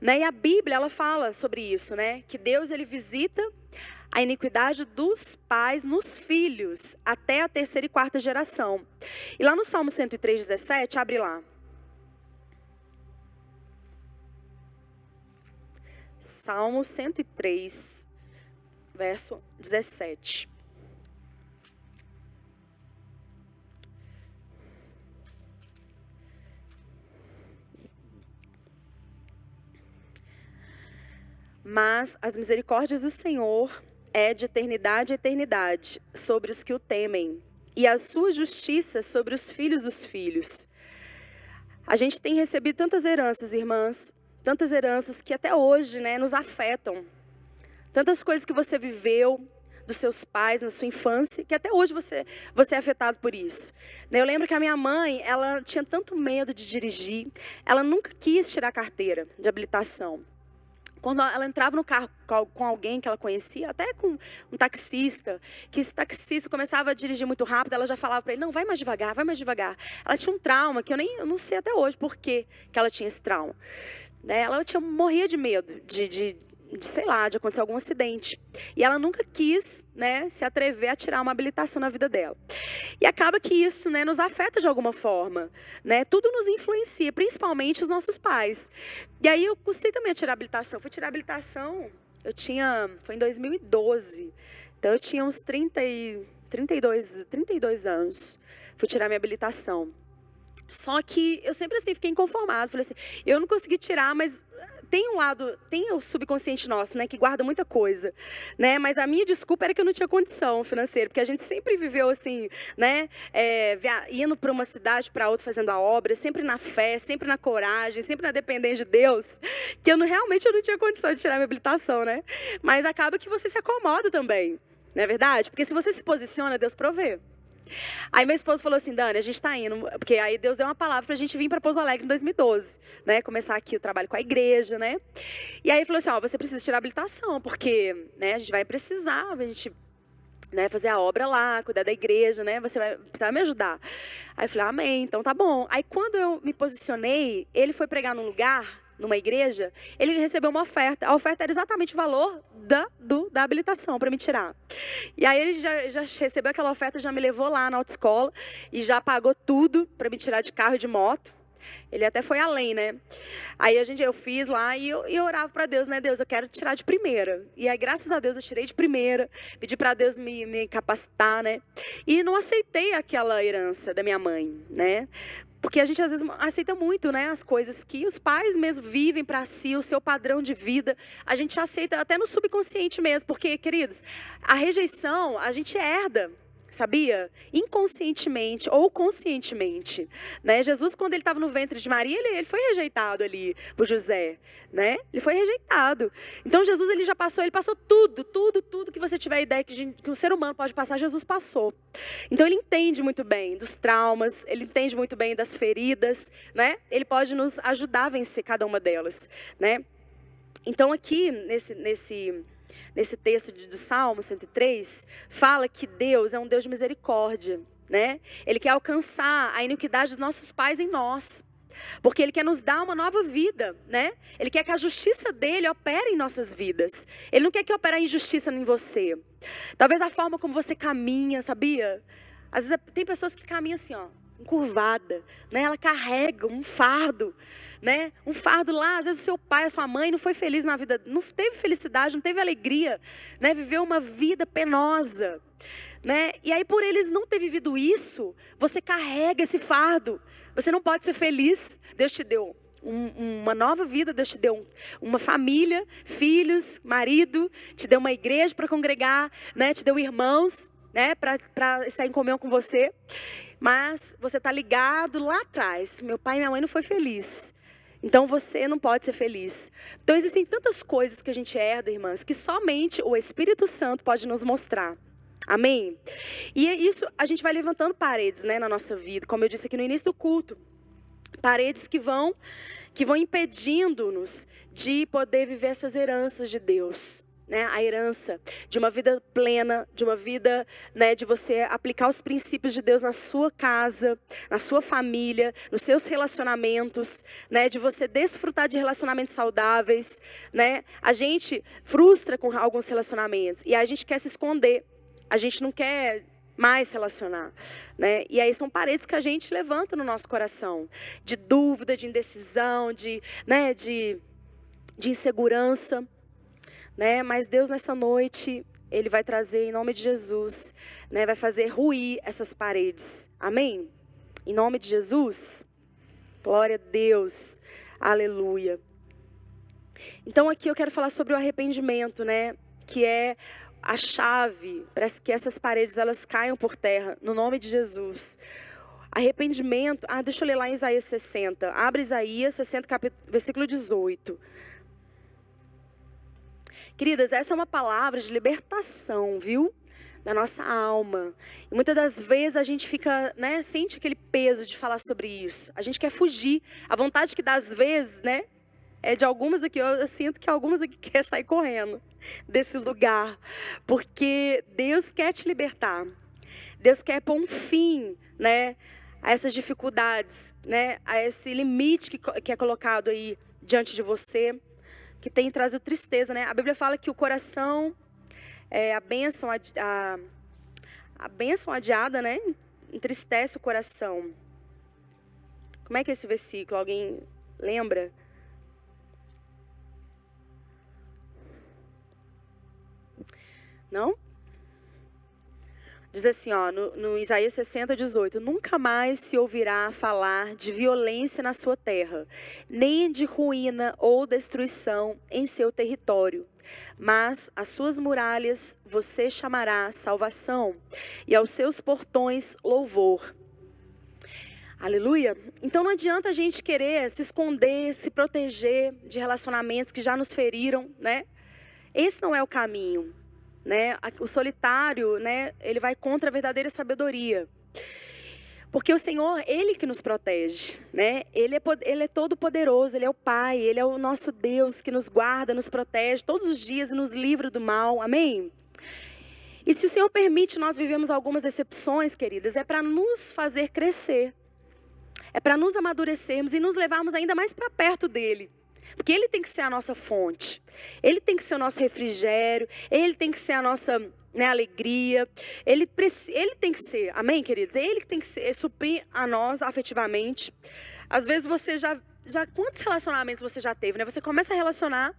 Né? E a Bíblia, ela fala sobre isso, né? Que Deus, ele visita a iniquidade dos pais nos filhos, até a 3ª e 4ª geração. E lá no Salmo 103:17, abre lá. Salmo 103, verso 17. Mas as misericórdias do Senhor é de eternidade a eternidade sobre os que o temem, e a sua justiça sobre os filhos dos filhos. A gente tem recebido tantas heranças, irmãs, tantas heranças que até hoje, né, nos afetam. Tantas coisas que você viveu dos seus pais na sua infância, que até hoje você é afetado por isso. Eu lembro que a minha mãe, ela tinha tanto medo de dirigir, ela nunca quis tirar a carteira de habilitação. Quando ela entrava no carro com alguém que ela conhecia, até com um taxista, que esse taxista começava a dirigir muito rápido, ela já falava para ele, não, vai mais devagar, vai mais devagar. Ela tinha um trauma que eu não sei até hoje por que ela tinha esse trauma. Ela morria de medo sei lá, de acontecer algum acidente. E ela nunca quis, né, se atrever a tirar uma habilitação na vida dela. E acaba que isso, né, nos afeta de alguma forma, né? Tudo nos influencia, principalmente os nossos pais. E aí eu custei também a tirar a habilitação. Fui tirar a habilitação, foi em 2012. Então eu tinha uns 32 anos. Fui tirar minha habilitação. Só que eu sempre assim fiquei inconformada. Falei assim, eu não consegui tirar, mas tem o subconsciente nosso, né, que guarda muita coisa, né? Mas a minha desculpa era que eu não tinha condição financeira, porque a gente sempre viveu assim, né, indo para uma cidade para outra fazendo a obra, sempre na fé, sempre na coragem, sempre na dependência de Deus, que realmente eu não tinha condição de tirar minha habilitação, né? Mas acaba que você se acomoda também, não é verdade? Porque se você se posiciona, Deus provê. Aí meu esposo falou assim, Dani, a gente tá indo, porque aí Deus deu uma palavra pra gente vir pra Pouso Alegre em 2012, né, começar aqui o trabalho com a igreja, né, e aí falou assim, você precisa tirar a habilitação, porque, né, a gente vai precisar, a gente, né, fazer a obra lá, cuidar da igreja, né, você vai precisar me ajudar. Aí eu falei, amém, então tá bom. Aí quando eu me posicionei, ele foi pregar num lugar, numa igreja, ele recebeu uma oferta. A oferta era exatamente o valor da habilitação para me tirar. E aí ele já recebeu aquela oferta, já me levou lá na autoescola e já pagou tudo para me tirar de carro e de moto. Ele até foi além, né? Aí eu fiz lá e eu orava para Deus, né? Deus, eu quero tirar de primeira. E aí, graças a Deus, eu tirei de primeira. Pedi para Deus me capacitar, né? E não aceitei aquela herança da minha mãe, né? Porque a gente às vezes aceita muito, né, as coisas que os pais mesmo vivem para si, o seu padrão de vida. A gente aceita até no subconsciente mesmo, porque, queridos, a rejeição a gente herda. Sabia? Inconscientemente ou conscientemente, né? Jesus, quando ele estava no ventre de Maria, ele foi rejeitado ali por José, né? Ele foi rejeitado. Então Jesus ele passou tudo que você tiver ideia que um ser humano pode passar, Jesus passou. Então ele entende muito bem dos traumas, ele entende muito bem das feridas, né? Ele pode nos ajudar a vencer cada uma delas, né? Então aqui nesse texto do Salmo 103, fala que Deus é um Deus de misericórdia, né? Ele quer alcançar a iniquidade dos nossos pais em nós, porque Ele quer nos dar uma nova vida, né? Ele quer que a justiça dEle opere em nossas vidas. Ele não quer que opere a injustiça em você. Talvez a forma como você caminha, sabia? Às vezes tem pessoas que caminham assim, encurvada, né? Ela carrega um fardo, né? Um fardo lá, às vezes o seu pai, a sua mãe não foi feliz na vida, não teve felicidade, não teve alegria, né? Viveu uma vida penosa, né? E aí por eles não ter vivido isso, você carrega esse fardo. Você não pode ser feliz. Deus te deu uma nova vida, Deus te deu uma família, filhos, marido, te deu uma igreja para congregar, né? Te deu irmãos, né? Para estar em comunhão com você. Mas você está ligado lá atrás. Meu pai e minha mãe não foi feliz. Então você não pode ser feliz. Então existem tantas coisas que a gente herda, irmãs, que somente o Espírito Santo pode nos mostrar. Amém? E isso a gente vai levantando paredes, né, na nossa vida. Como eu disse aqui no início do culto. Paredes que vão impedindo-nos de poder viver essas heranças de Deus. Né, a herança de uma vida plena, de uma vida, né, de você aplicar os princípios de Deus na sua casa, na sua família, nos seus relacionamentos, né, de você desfrutar de relacionamentos saudáveis, né? A gente frustra com alguns relacionamentos e a gente quer se esconder, a gente não quer mais se relacionar, né? E aí são paredes que a gente levanta no nosso coração, de dúvida, de indecisão, de insegurança. Né? Mas Deus nessa noite, Ele vai trazer em nome de Jesus, né? Vai fazer ruir essas paredes, amém? Em nome de Jesus, glória a Deus, aleluia. Então aqui eu quero falar sobre o arrependimento, né? Que é a chave para que essas paredes elas caiam por terra, no nome de Jesus. Arrependimento. Deixa eu ler lá em Isaías 60. Abre Isaías 60, versículo 18. Queridas, essa é uma palavra de libertação, viu? Da nossa alma. E muitas das vezes a gente fica, né, sente aquele peso de falar sobre isso. A gente quer fugir. A vontade que dá às vezes, né, é de algumas aqui. Eu sinto que algumas aqui quer sair correndo desse lugar. Porque Deus quer te libertar. Deus quer pôr um fim, né, a essas dificuldades, né, a esse limite que é colocado aí diante de você, que tem trazido tristeza, né? A Bíblia fala que o coração, a bênção adiada, né, entristece o coração. Como é que é esse versículo? Alguém lembra? Não? Diz assim, ó, no Isaías 60, 18. Nunca mais se ouvirá falar de violência na sua terra, nem de ruína ou destruição em seu território. Mas as suas muralhas você chamará salvação, e aos seus portões louvor. Aleluia. Então não adianta a gente querer se esconder, se proteger de relacionamentos que já nos feriram, né? Esse não é o caminho. Né? O solitário, né, ele vai contra a verdadeira sabedoria. Porque o Senhor, Ele que nos protege, né? Ele é todo poderoso, Ele é o Pai, Ele é o nosso Deus que nos guarda, nos protege todos os dias e nos livra do mal, amém? E se o Senhor permite nós vivemos algumas decepções, queridas, é para nos fazer crescer, é para nos amadurecermos e nos levarmos ainda mais para perto dEle. Porque Ele tem que ser a nossa fonte, Ele tem que ser o nosso refrigério, Ele tem que ser a nossa, né, alegria, Ele tem que ser, amém, queridos? Ele que tem que ser, suprir a nós afetivamente. Às vezes você já quantos relacionamentos você já teve, né? Você começa a relacionar,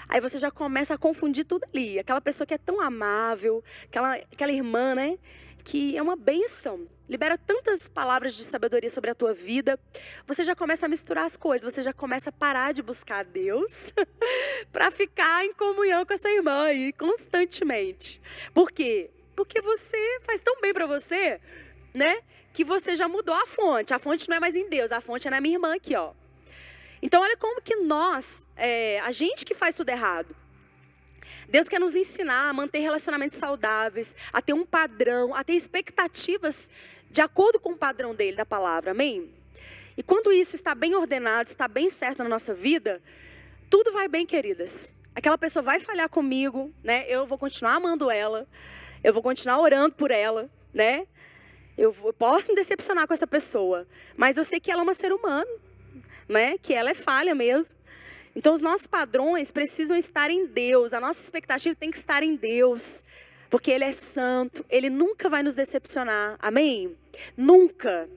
aí você já começa a confundir tudo ali. Aquela pessoa que é tão amável, aquela irmã, né, que é uma bênção. Libera tantas palavras de sabedoria sobre a tua vida. Você já começa a misturar as coisas. Você já começa a parar de buscar Deus para ficar em comunhão com essa irmã aí constantemente. Por quê? Porque você faz tão bem para você, né? Que você já mudou a fonte. A fonte não é mais em Deus, a fonte é na minha irmã aqui, ó. Então olha como que a gente que faz tudo errado. Deus quer nos ensinar a manter relacionamentos saudáveis, a ter um padrão, a ter expectativas de acordo com o padrão dele, da palavra, amém? E quando isso está bem ordenado, está bem certo na nossa vida, tudo vai bem, queridas. Aquela pessoa vai falhar comigo, né? Eu vou continuar amando ela, eu vou continuar orando por ela, né? Eu posso me decepcionar com essa pessoa, mas eu sei que ela é um ser humano, né? Que ela é falha mesmo. Então os nossos padrões precisam estar em Deus, a nossa expectativa tem que estar em Deus, porque Ele é santo, Ele nunca vai nos decepcionar, amém? Nunca.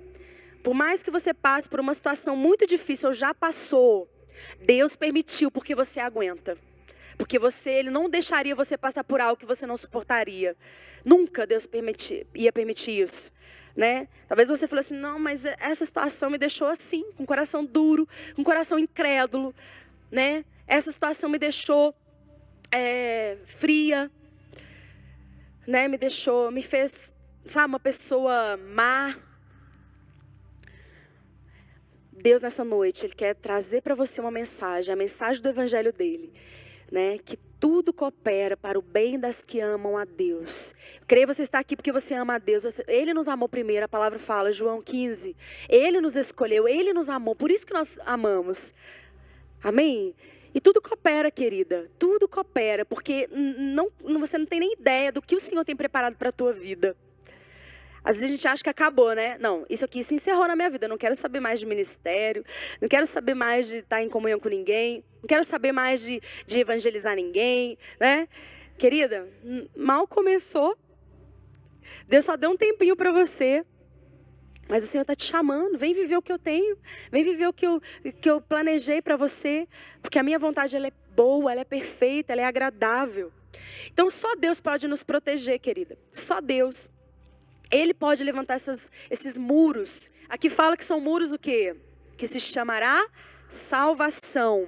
Por mais que você passe por uma situação muito difícil, ou já passou, Deus permitiu porque você aguenta. Porque Ele não deixaria você passar por algo que você não suportaria. Nunca Deus ia permitir isso. Né? Talvez você falou assim, não, mas essa situação me deixou assim, com o coração duro, com o coração incrédulo. Né? Essa situação me deixou fria, né? Me fez, sabe, uma pessoa má. Deus nessa noite, Ele quer trazer para você uma mensagem, a mensagem do Evangelho dele, né? Que tudo coopera para o bem das que amam a Deus. Eu creio que você está aqui porque você ama a Deus. Ele nos amou primeiro, a palavra fala, João 15. Ele nos escolheu, Ele nos amou, por isso que nós amamos. Amém? E tudo coopera, querida. Tudo coopera. Porque você não tem nem ideia do que o Senhor tem preparado para a tua vida. Às vezes a gente acha que acabou, né? Não, isso aqui se encerrou na minha vida. Eu não quero saber mais de ministério. Não quero saber mais de estar em comunhão com ninguém. Não quero saber mais de evangelizar ninguém, né? Querida, mal começou. Deus só deu um tempinho para você. Mas o Senhor está te chamando, vem viver o que eu tenho, vem viver o que eu planejei para você, porque a minha vontade ela é boa, ela é perfeita, ela é agradável. Então só Deus pode nos proteger, querida, só Deus. Ele pode levantar esses muros. Aqui fala que são muros o quê? Que se chamará salvação.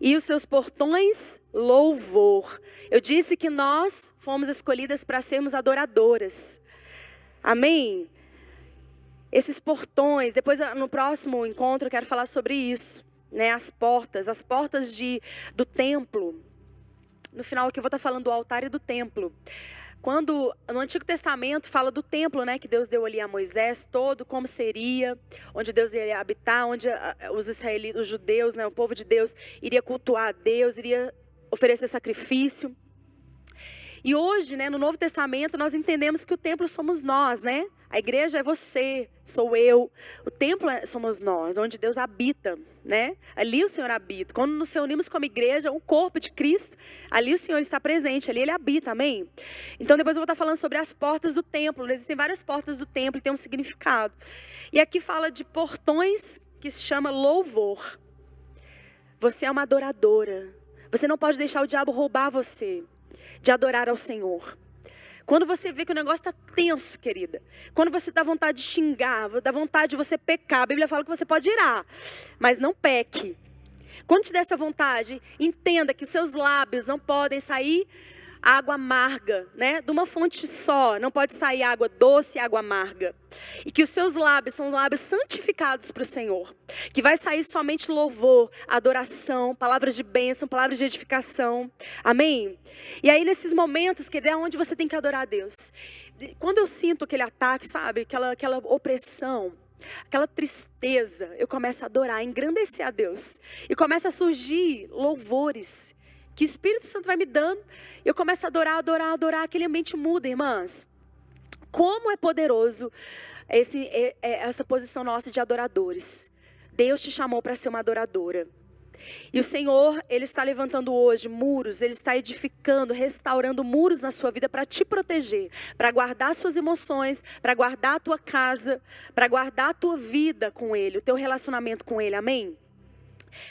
E os seus portões, louvor. Eu disse que nós fomos escolhidas para sermos adoradoras. Amém? esses portões. Depois, no próximo encontro, eu quero falar sobre isso, né? As portas do templo. No final aqui eu vou estar falando do altar e do templo. Quando no Antigo Testamento fala do templo, né, que Deus deu ali a Moisés todo, como seria, onde Deus iria habitar, onde os israelitas, os judeus, né, o povo de Deus iria cultuar a Deus, iria oferecer sacrifício. E hoje, né, no Novo Testamento, nós entendemos que o templo somos nós, né? A igreja é você, sou eu. O templo somos nós, onde Deus habita, né? Ali o Senhor habita. Quando nos reunimos como igreja, o corpo de Cristo, ali o Senhor está presente, ali Ele habita, amém? Então depois eu vou estar falando sobre as portas do templo. Existem várias portas do templo e tem um significado. E aqui fala de portões que se chama louvor. Você é uma adoradora. Você não pode deixar o diabo roubar você de adorar ao Senhor. Quando você vê que o negócio está tenso, querida. Quando você dá vontade de xingar, dá vontade de você pecar. A Bíblia fala que você pode irar, mas não peque. Quando te der essa vontade, entenda que os seus lábios não podem sair água amarga, né? De uma fonte só, não pode sair água doce e água amarga. E que os seus lábios são os lábios santificados para o Senhor. Que vai sair somente louvor, adoração, palavras de bênção, palavras de edificação. Amém? E aí nesses momentos, que é onde você tem que adorar a Deus. Quando eu sinto aquele ataque, sabe? Aquela opressão, aquela tristeza, eu começo a adorar, a engrandecer a Deus. E começa a surgir louvores que o Espírito Santo vai me dando. Eu começo a adorar, aquele ambiente muda, irmãs. Como é poderoso essa posição nossa de adoradores. Deus te chamou para ser uma adoradora. E o Senhor, Ele está levantando hoje muros, Ele está edificando, restaurando muros na sua vida para te proteger, para guardar suas emoções, para guardar a tua casa, para guardar a tua vida com Ele, o teu relacionamento com Ele, amém?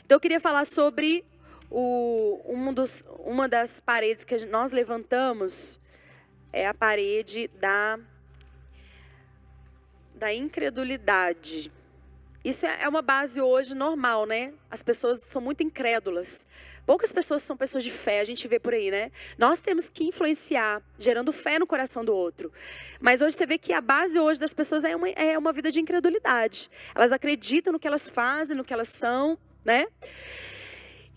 Então eu queria falar sobre uma das paredes que nós levantamos, é a parede da incredulidade. Isso é uma base hoje normal, né? As pessoas são muito incrédulas. Poucas pessoas são pessoas de fé, a gente vê por aí, né? Nós temos que influenciar, gerando fé no coração do outro. Mas hoje você vê que a base hoje das pessoas é uma vida de incredulidade. Elas acreditam no que elas fazem, no que elas são, né?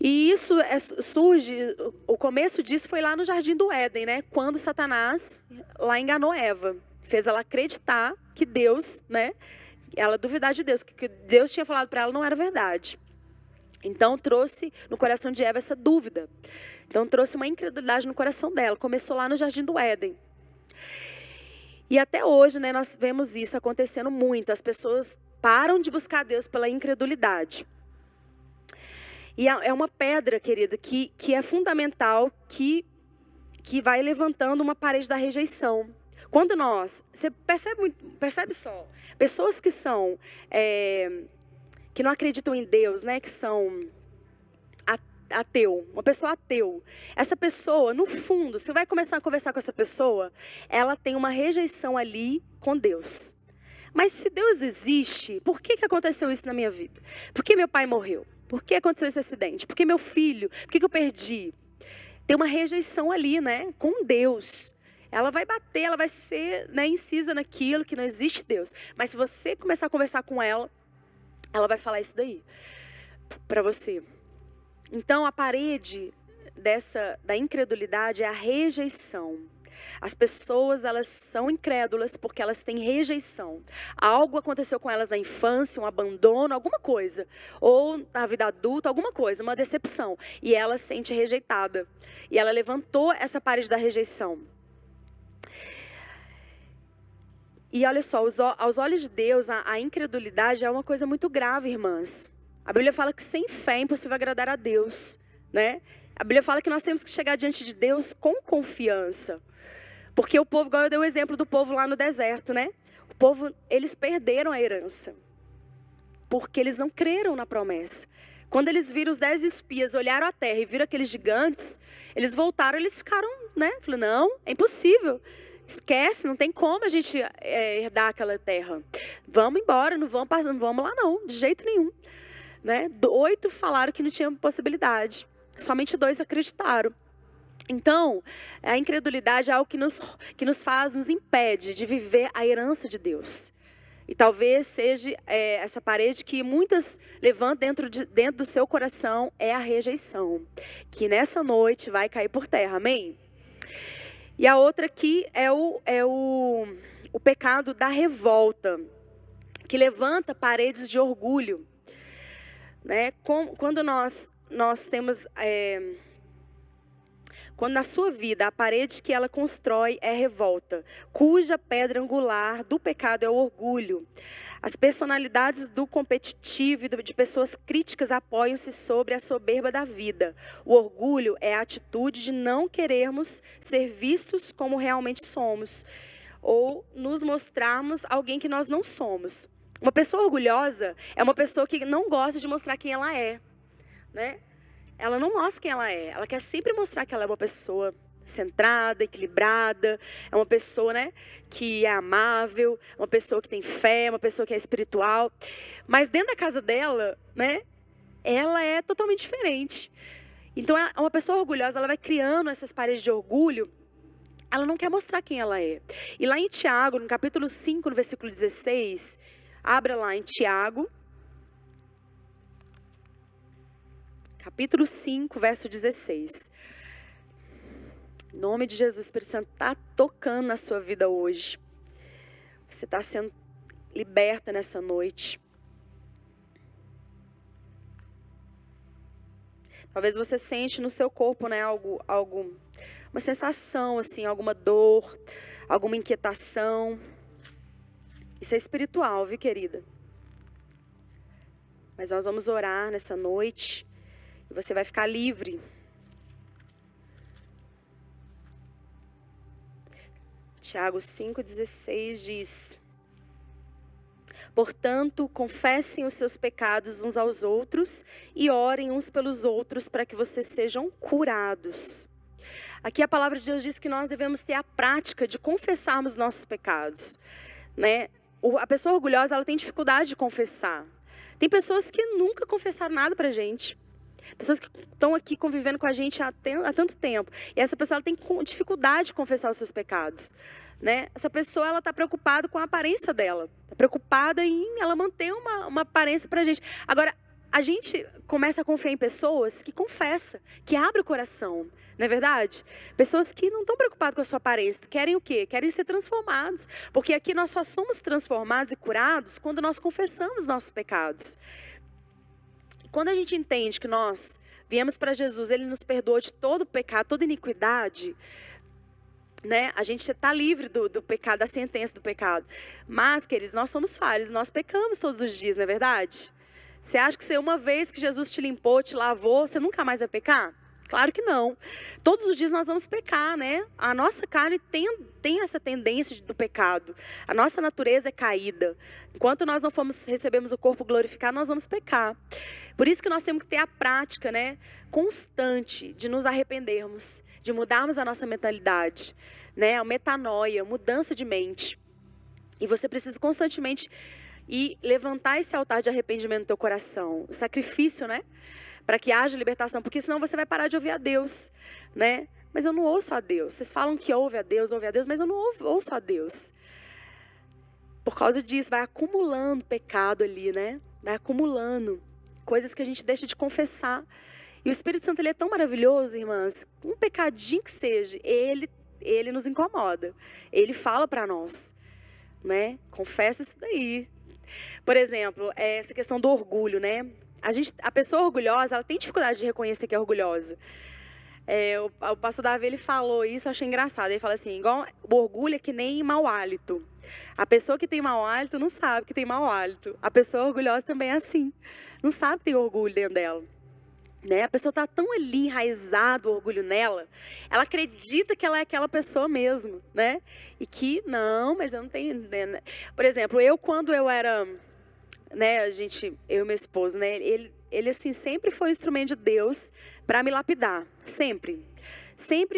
E isso surge, o começo disso foi lá no Jardim do Éden, né? Quando Satanás lá enganou Eva. Fez ela acreditar que Deus, né? Ela duvidar de Deus, que Deus tinha falado para ela não era verdade. Então trouxe no coração de Eva essa dúvida. Então trouxe uma incredulidade no coração dela. Começou lá no Jardim do Éden. E até hoje, né, nós vemos isso acontecendo muito. As pessoas param de buscar Deus pela incredulidade. E é uma pedra, querida, que é fundamental, que vai levantando uma parede da rejeição. Quando você percebe só, pessoas que são, que não acreditam em Deus, né, que são ateu, uma pessoa ateu. Essa pessoa, no fundo, você vai começar a conversar com essa pessoa, ela tem uma rejeição ali com Deus. Mas se Deus existe, por que aconteceu isso na minha vida? Por que meu pai morreu? Por que aconteceu esse acidente? Por que meu filho? Por que eu perdi? Tem uma rejeição ali, né? Com Deus. Ela vai bater, ela vai ser, né, incisa naquilo que não existe Deus. Mas se você começar a conversar com ela, ela vai falar isso daí para você. Então a parede da incredulidade é a rejeição. As pessoas, elas são incrédulas porque elas têm rejeição. Algo aconteceu com elas na infância, um abandono, alguma coisa. Ou na vida adulta, alguma coisa, uma decepção. E ela se sente rejeitada. E ela levantou essa parede da rejeição. E olha só, aos olhos de Deus, a incredulidade é uma coisa muito grave, irmãs. A Bíblia fala que sem fé é impossível agradar a Deus, né? A Bíblia fala que nós temos que chegar diante de Deus com confiança. Porque o povo, igual eu dei o exemplo do povo lá no deserto, né? O povo, eles perderam a herança. Porque eles não creram na promessa. Quando eles viram os 10 espias, olharam a terra e viram aqueles gigantes, eles voltaram, eles ficaram, né? Falaram, não, é impossível. Esquece, não tem como a gente herdar aquela terra. Vamos embora, não vamos lá não, de jeito nenhum. Né? 8 falaram que não tinha possibilidade. Somente 2 acreditaram. Então, a incredulidade é algo que nos impede de viver a herança de Deus. E talvez seja essa parede que muitas levantam dentro do seu coração, é a rejeição. Que nessa noite vai cair por terra, amém? E a outra aqui é o pecado da revolta, que levanta paredes de orgulho. Né? Quando nós temos... Quando na sua vida a parede que ela constrói é revolta, cuja pedra angular do pecado é o orgulho. As personalidades do competitivo e de pessoas críticas apoiam-se sobre a soberba da vida. O orgulho é a atitude de não querermos ser vistos como realmente somos, ou nos mostrarmos alguém que nós não somos. Uma pessoa orgulhosa é uma pessoa que não gosta de mostrar quem ela é, né? Ela não mostra quem ela é. Ela quer sempre mostrar que ela é uma pessoa centrada, equilibrada. É uma pessoa, né, que é amável. Uma pessoa que tem fé. Uma pessoa que é espiritual. Mas dentro da casa dela, né, ela é totalmente diferente. Então, uma pessoa orgulhosa, ela vai criando essas paredes de orgulho. Ela não quer mostrar quem ela é. E lá em Tiago, no capítulo 5, no versículo 16... Abra lá em Tiago. Capítulo 5, verso 16. Em nome de Jesus, o Espírito Santo está tocando na sua vida hoje. Você está sendo liberta nessa noite. Talvez você sente no seu corpo, né, uma sensação, assim, alguma dor, alguma inquietação. Isso é espiritual, viu, querida? Mas nós vamos orar nessa noite. E você vai ficar livre. Tiago 5,16 diz: portanto, confessem os seus pecados uns aos outros e orem uns pelos outros para que vocês sejam curados. Aqui a palavra de Deus diz que nós devemos ter a prática de confessarmos nossos pecados, né? A pessoa orgulhosa, ela tem dificuldade de confessar. Tem pessoas que nunca confessaram nada pra gente. Pessoas que estão aqui convivendo com a gente há tanto tempo. E essa pessoa ela tem dificuldade de confessar os seus pecados, né? Essa pessoa ela está preocupada com a aparência dela. Está preocupada em ela manter uma aparência para a gente. Agora, a gente começa a confiar em pessoas que confessam, que abrem o coração. Não é verdade? Pessoas que não estão preocupadas com a sua aparência. Querem o quê? Querem ser transformados. Porque aqui nós só somos transformados e curados quando nós confessamos nossos pecados. Quando a gente entende que nós viemos para Jesus, Ele nos perdoou de todo pecado, toda iniquidade, né? A gente está livre do pecado, da sentença do pecado. Mas, queridos, nós somos falhos, nós pecamos todos os dias, não é verdade? Você acha que uma vez que Jesus te limpou, te lavou, você nunca mais vai pecar? Claro que não. Todos os dias nós vamos pecar, né? A nossa carne tem essa tendência do pecado. A nossa natureza é caída. Enquanto nós não recebemos o corpo glorificado, nós vamos pecar. Por isso que nós temos que ter a prática, né, constante de nos arrependermos, de mudarmos a nossa mentalidade, né? A metanoia, mudança de mente. E você precisa constantemente levantar esse altar de arrependimento no teu coração. O sacrifício, né? Para que haja libertação, porque senão você vai parar de ouvir a Deus, né? Mas eu não ouço a Deus. Vocês falam que ouve a Deus, mas eu não ouço a Deus. Por causa disso, vai acumulando pecado ali, né? Vai acumulando coisas que a gente deixa de confessar. E o Espírito Santo, ele é tão maravilhoso, irmãs. Um pecadinho que seja, ele nos incomoda. Ele fala para nós, né? Confessa isso daí. Por exemplo, essa questão do orgulho, né? A pessoa orgulhosa, ela tem dificuldade de reconhecer que é orgulhosa. O pastor Davi, ele falou isso, eu achei engraçado. Ele fala assim, igual o orgulho é que nem mau hálito. A pessoa que tem mau hálito não sabe que tem mau hálito. A pessoa orgulhosa também é assim. Não sabe que tem orgulho dentro dela. Né? A pessoa está tão ali enraizado o orgulho nela, ela acredita que ela é aquela pessoa mesmo, né? E que, não, mas eu não tenho... Né? Por exemplo, quando eu era... Né, eu e meu esposo, né, ele assim, sempre foi um instrumento de Deus para me lapidar, sempre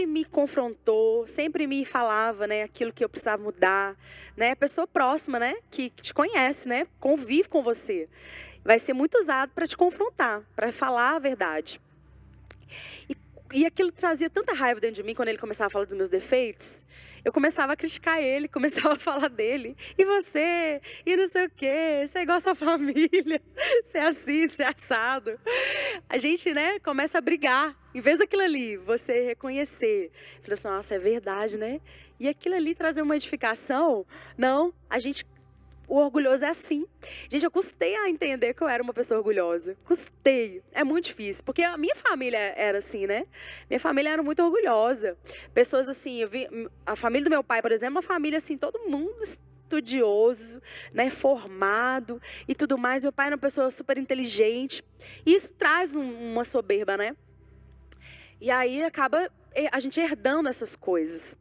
me confrontou, sempre me falava, né, aquilo que eu precisava mudar, né, pessoa próxima, né, que te conhece, né, convive com você, vai ser muito usado para te confrontar, para falar a verdade. E E aquilo trazia tanta raiva dentro de mim, quando ele começava a falar dos meus defeitos. Eu começava a criticar ele, começava a falar dele. E você? E não sei o quê. Você é igual a sua família. Você é assim, você é assado. A gente, né, começa a brigar. Em vez daquilo ali, você reconhecer. Falei assim, nossa, é verdade, né? E aquilo ali trazer uma edificação. Não, o orgulhoso é assim. Gente, eu custei a entender que eu era uma pessoa orgulhosa. Custei. É muito difícil. Porque a minha família era assim, né? Minha família era muito orgulhosa. Pessoas assim, a família do meu pai, por exemplo, uma família assim, todo mundo estudioso, né? Formado e tudo mais. Meu pai era uma pessoa super inteligente. E isso traz uma soberba, né? E aí acaba a gente herdando essas coisas.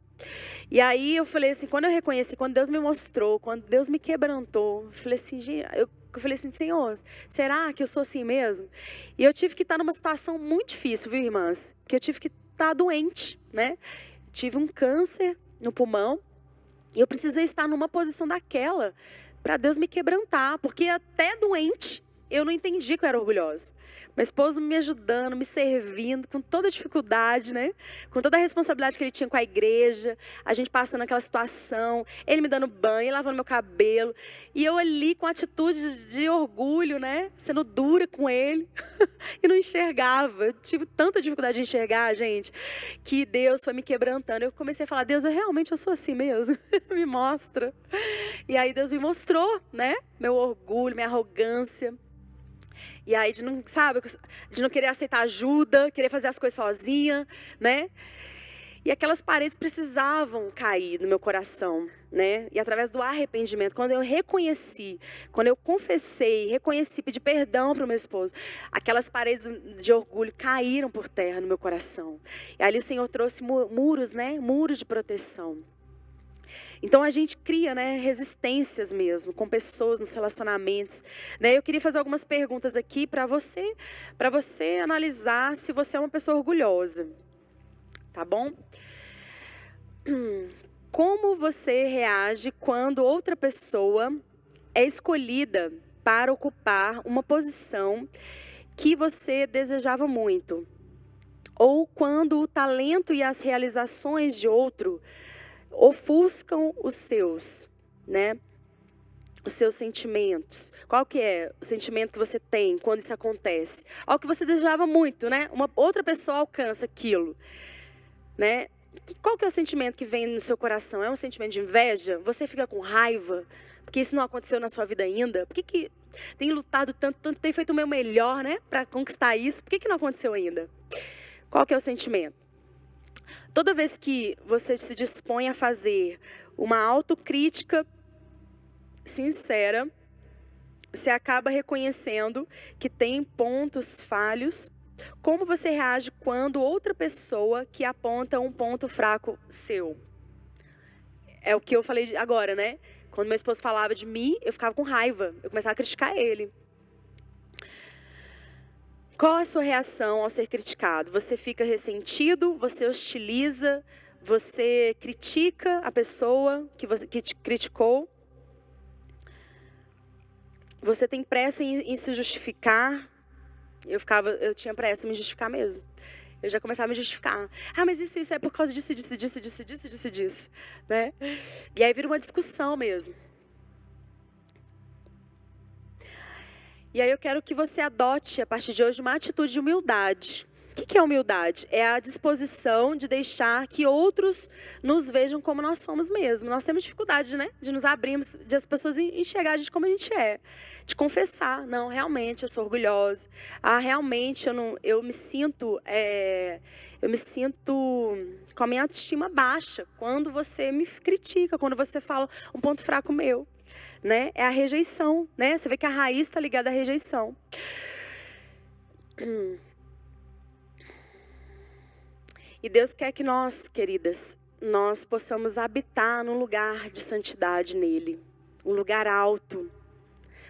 E aí eu falei assim, quando eu reconheci, quando Deus me mostrou, quando Deus me quebrantou, eu falei assim, eu falei assim, Senhor, será que eu sou assim mesmo? E eu tive que estar numa situação muito difícil, viu, irmãs? Porque eu tive que estar doente, né? Tive um câncer no pulmão e eu precisei estar numa posição daquela para Deus me quebrantar, porque até doente eu não entendi que eu era orgulhosa. Meu esposo me ajudando, me servindo, com toda a dificuldade, né? Com toda a responsabilidade que ele tinha com a igreja. A gente passando aquela situação. Ele me dando banho, lavando meu cabelo. E eu ali com atitude de orgulho, né? Sendo dura com ele. E não enxergava. Eu tive tanta dificuldade de enxergar, gente, que Deus foi me quebrantando. Eu comecei a falar, Deus, eu sou assim mesmo. Me mostra. E aí Deus me mostrou, né? Meu orgulho, minha arrogância. E aí de não querer aceitar ajuda, querer fazer as coisas sozinha, né? E aquelas paredes precisavam cair no meu coração, né? E através do arrependimento, quando eu reconheci, quando eu confessei, reconheci, pedi perdão para o meu esposo, aquelas paredes de orgulho caíram por terra no meu coração. E ali o Senhor trouxe muros, né? Muros de proteção. Então a gente cria, né, resistências mesmo com pessoas nos relacionamentos, né? Eu queria fazer algumas perguntas aqui para você analisar se você é uma pessoa orgulhosa, tá bom? Como você reage quando outra pessoa é escolhida para ocupar uma posição que você desejava muito? Ou quando o talento e as realizações de outro ofuscam os seus, né? Os seus sentimentos. Qual que é o sentimento que você tem quando isso acontece? Algo que você desejava muito, né? Uma outra pessoa alcança aquilo, né? Qual que é o sentimento que vem no seu coração? É um sentimento de inveja? Você fica com raiva porque isso não aconteceu na sua vida ainda? Por que tem lutado tanto, tem feito o meu melhor, né, para conquistar isso? Por que não aconteceu ainda? Qual que é o sentimento? Toda vez que você se dispõe a fazer uma autocrítica sincera, você acaba reconhecendo que tem pontos falhos. Como você reage quando outra pessoa que aponta um ponto fraco seu? É o que eu falei agora, né? Quando meu esposo falava de mim, eu ficava com raiva. Eu começava a criticar ele. Qual a sua reação ao ser criticado? Você fica ressentido? Você hostiliza? Você critica a pessoa que te criticou? Você tem pressa em se justificar? Eu tinha pressa em me justificar mesmo. Eu já começava a me justificar. Ah, mas isso é por causa disso, né? E aí vira uma discussão mesmo. E aí eu quero que você adote, a partir de hoje, uma atitude de humildade. O que é humildade? É a disposição de deixar que outros nos vejam como nós somos mesmo. Nós temos dificuldade, né? De nos abrirmos, de as pessoas enxergar a gente como a gente é. De confessar, não, realmente eu sou orgulhosa. Ah, realmente eu me sinto com a minha autoestima baixa quando você me critica, quando você fala um ponto fraco meu. Né? É a rejeição, né? Você vê que a raiz está ligada à rejeição. E Deus quer que nós, queridas, nós possamos habitar num lugar de santidade nele, um lugar alto.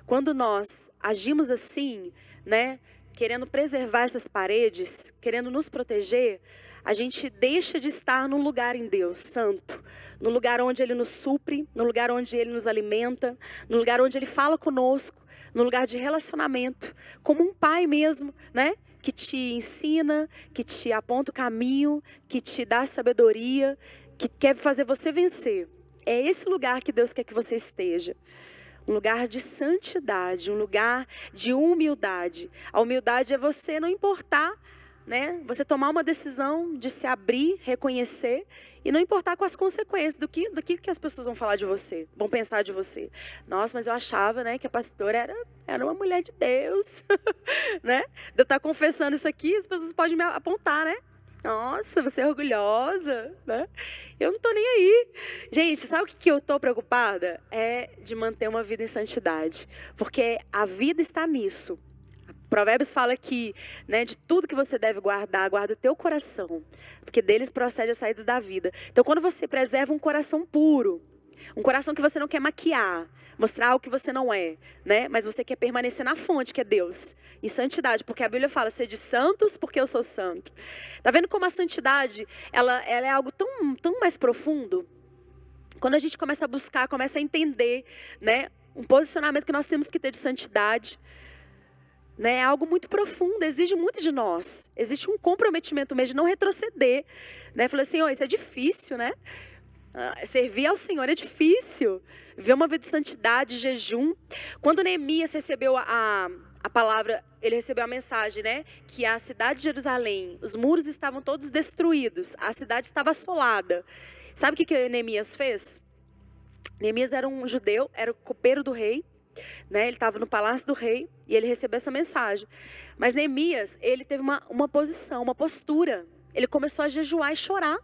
Quando nós agimos assim, né, querendo preservar essas paredes, querendo nos proteger, a gente deixa de estar num lugar em Deus santo, no lugar onde Ele nos supre, no lugar onde Ele nos alimenta, no lugar onde Ele fala conosco, no lugar de relacionamento, como um pai mesmo, né? que te ensina, que te aponta o caminho, que te dá sabedoria, que quer fazer você vencer. É esse lugar que Deus quer que você esteja. Um lugar de santidade, um lugar de humildade. A humildade é você não importar, né? Você tomar uma decisão de se abrir, reconhecer e não importar com as consequências do que as pessoas vão falar de você, vão pensar de você. Nossa, mas eu achava, né, que a pastora era uma mulher de Deus, né? De eu estar confessando isso aqui, as pessoas podem me apontar, né? Nossa, você é orgulhosa, né? Eu não tô nem aí. Gente, sabe o que eu tô preocupada? É de manter uma vida em santidade. Porque a vida está nisso. Provérbios fala que, né, de tudo que você deve guardar, guarda o teu coração. Porque deles procede as saídas da vida. Então, quando você preserva um coração puro, um coração que você não quer maquiar, mostrar o que você não é, né? Mas você quer permanecer na fonte, que é Deus, em santidade. Porque a Bíblia fala, sede santos porque eu sou santo. Tá vendo como a santidade, ela é algo tão mais profundo? Quando a gente começa a buscar, começa a entender, né, um posicionamento que nós temos que ter de santidade, né, é algo muito profundo, exige muito de nós. Existe um comprometimento mesmo de não retroceder, né? Falei assim, isso é difícil, né? Servir ao Senhor é difícil. Viver uma vida de santidade, de jejum. Quando Neemias recebeu a palavra, ele recebeu a mensagem, né? Que a cidade de Jerusalém, os muros estavam todos destruídos. A cidade estava assolada. Sabe o que Neemias fez? Neemias era um judeu, era o copeiro do rei. Né? Ele estava no palácio do rei e ele recebeu essa mensagem. Mas Neemias, ele teve uma posição, uma postura. Ele começou a jejuar e chorar.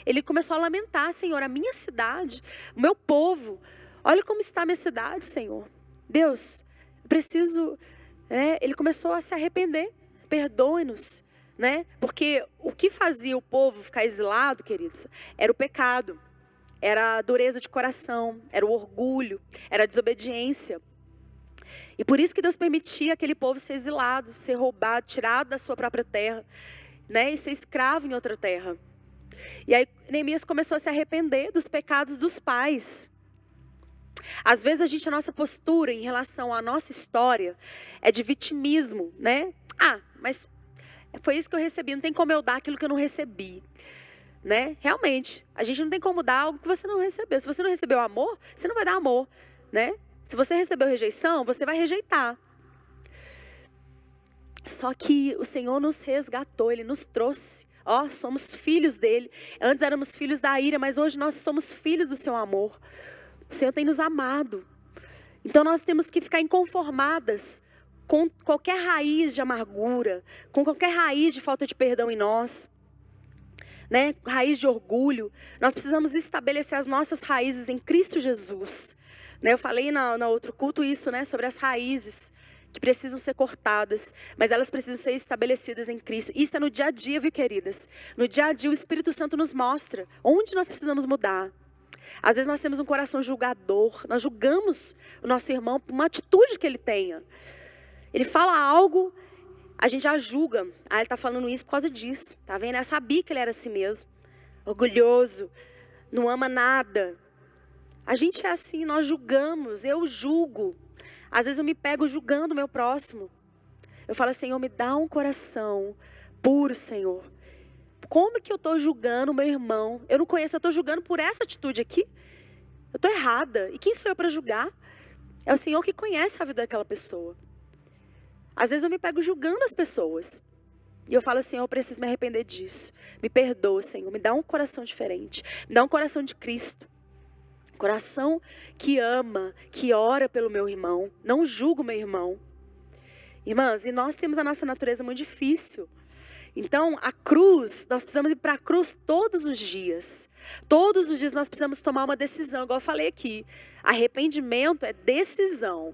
Ele começou a lamentar, Senhor, a minha cidade, o meu povo. Olha como está a minha cidade, Senhor. Deus, eu preciso... Ele começou a se arrepender. Perdoe-nos. Né? Porque o que fazia o povo ficar exilado, queridos, era o pecado. Era a dureza de coração, era o orgulho, era a desobediência. E por isso que Deus permitia aquele povo ser exilado, ser roubado, tirado da sua própria terra, né? E ser escravo em outra terra. E aí Neemias começou a se arrepender dos pecados dos pais. Às vezes a nossa postura em relação à nossa história é de vitimismo, né? Mas foi isso que eu recebi, não tem como eu dar aquilo que eu não recebi. Né? Realmente, a gente não tem como dar algo que você não recebeu. Se você não recebeu amor, você não vai dar amor, né? Se você recebeu rejeição, você vai rejeitar. Só que o Senhor nos resgatou, Ele nos trouxe. Somos filhos dEle. Antes éramos filhos da ira, mas hoje nós somos filhos do seu amor. O Senhor tem nos amado. Então nós temos que ficar inconformadas com qualquer raiz de amargura, com qualquer raiz de falta de perdão em nós. Né? Raiz de orgulho. Nós precisamos estabelecer as nossas raízes em Cristo Jesus. Né? Eu falei no outro culto isso, né? Sobre as raízes que precisam ser cortadas, mas elas precisam ser estabelecidas em Cristo. Isso é no dia a dia, viu, queridas? No dia a dia o Espírito Santo nos mostra onde nós precisamos mudar. Às vezes nós temos um coração julgador, nós julgamos o nosso irmão por uma atitude que ele tenha. Ele fala algo, a gente já julga. Ele está falando isso por causa disso. Tá vendo? Eu sabia que ele era assim mesmo. Orgulhoso. Não ama nada. A gente é assim, nós julgamos. Eu julgo. Às vezes eu me pego julgando o meu próximo. Eu falo, Senhor, me dá um coração puro, Senhor. Como que eu estou julgando o meu irmão? Eu não conheço, eu estou julgando por essa atitude aqui. Eu estou errada. E quem sou eu para julgar? É o Senhor que conhece a vida daquela pessoa. Às vezes eu me pego julgando as pessoas. E eu falo, Senhor, eu preciso me arrepender disso. Me perdoa, Senhor. Me dá um coração diferente. Me dá um coração de Cristo. Um coração que ama, que ora pelo meu irmão. Não julga o meu irmão. Irmãs, e nós temos a nossa natureza muito difícil. Então, a cruz, nós precisamos ir para a cruz todos os dias. Todos os dias nós precisamos tomar uma decisão. Igual eu falei aqui. Arrependimento é decisão.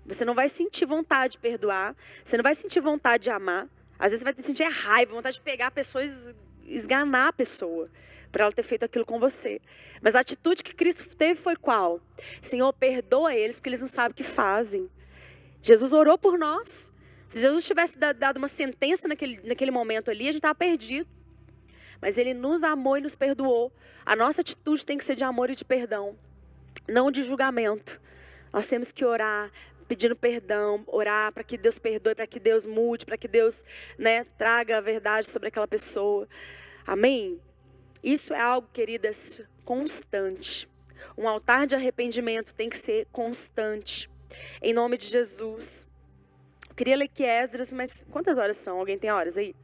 Você não vai sentir vontade de perdoar. Você não vai sentir vontade de amar. Às vezes você vai sentir raiva, vontade de pegar a pessoa e esganar a pessoa. Por ela ter feito aquilo com você. Mas a atitude que Cristo teve foi qual? Senhor, perdoa eles porque eles não sabem o que fazem. Jesus orou por nós. Se Jesus tivesse dado uma sentença naquele momento ali, a gente estava perdido. Mas Ele nos amou e nos perdoou. A nossa atitude tem que ser de amor e de perdão. Não de julgamento. Nós temos que orar, pedindo perdão, orar para que Deus perdoe, para que Deus mude, para que Deus, né, traga a verdade sobre aquela pessoa. Amém? Isso é algo, queridas, constante. Um altar de arrependimento tem que ser constante. Em nome de Jesus. Eu queria ler aqui Esdras, mas quantas horas são? Alguém tem horas aí?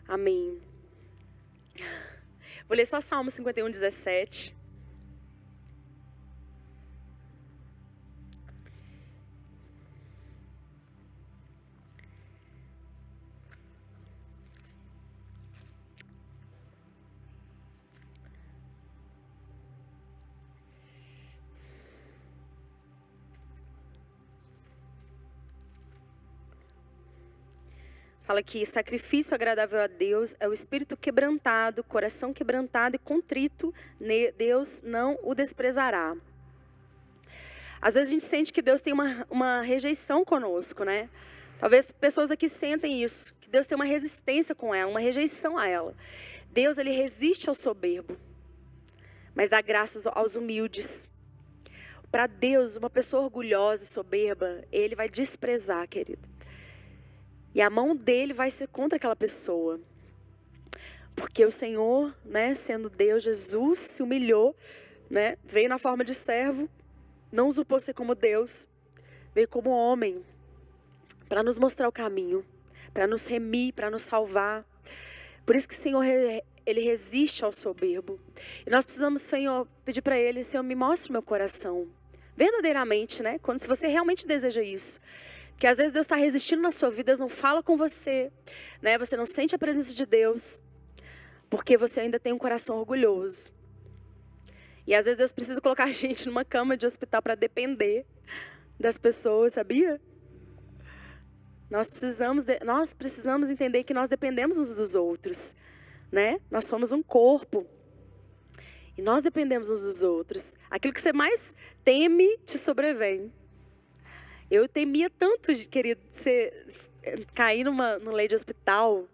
Amém. Vou ler só Salmo 51, 17. Fala que sacrifício agradável a Deus é o espírito quebrantado, coração quebrantado e contrito, Deus não o desprezará. Às vezes a gente sente que Deus tem uma rejeição conosco, né? Talvez pessoas aqui sentem isso, que Deus tem uma resistência com ela, uma rejeição a ela. Deus, ele resiste ao soberbo, mas dá graças aos humildes. Para Deus, uma pessoa orgulhosa e soberba, ele vai desprezar, querido. E a mão dele vai ser contra aquela pessoa. Porque o Senhor, né, sendo Deus, Jesus se humilhou, né, veio na forma de servo, não usurpou ser como Deus, veio como homem, para nos mostrar o caminho, para nos remir, para nos salvar. Por isso que o Senhor, ele resiste ao soberbo. E nós precisamos, Senhor, pedir para ele, Senhor, me mostre o meu coração. Verdadeiramente, né, se você realmente deseja isso. Porque às vezes Deus está resistindo na sua vida, Deus não fala com você, né? Você não sente a presença de Deus, porque você ainda tem um coração orgulhoso. E às vezes Deus precisa colocar a gente numa cama de hospital para depender das pessoas, sabia? Nós precisamos entender que nós dependemos uns dos outros, né? Nós somos um corpo. E nós dependemos uns dos outros. Aquilo que você mais teme te sobrevém. Eu temia tanto, querido, cair no leito de hospital.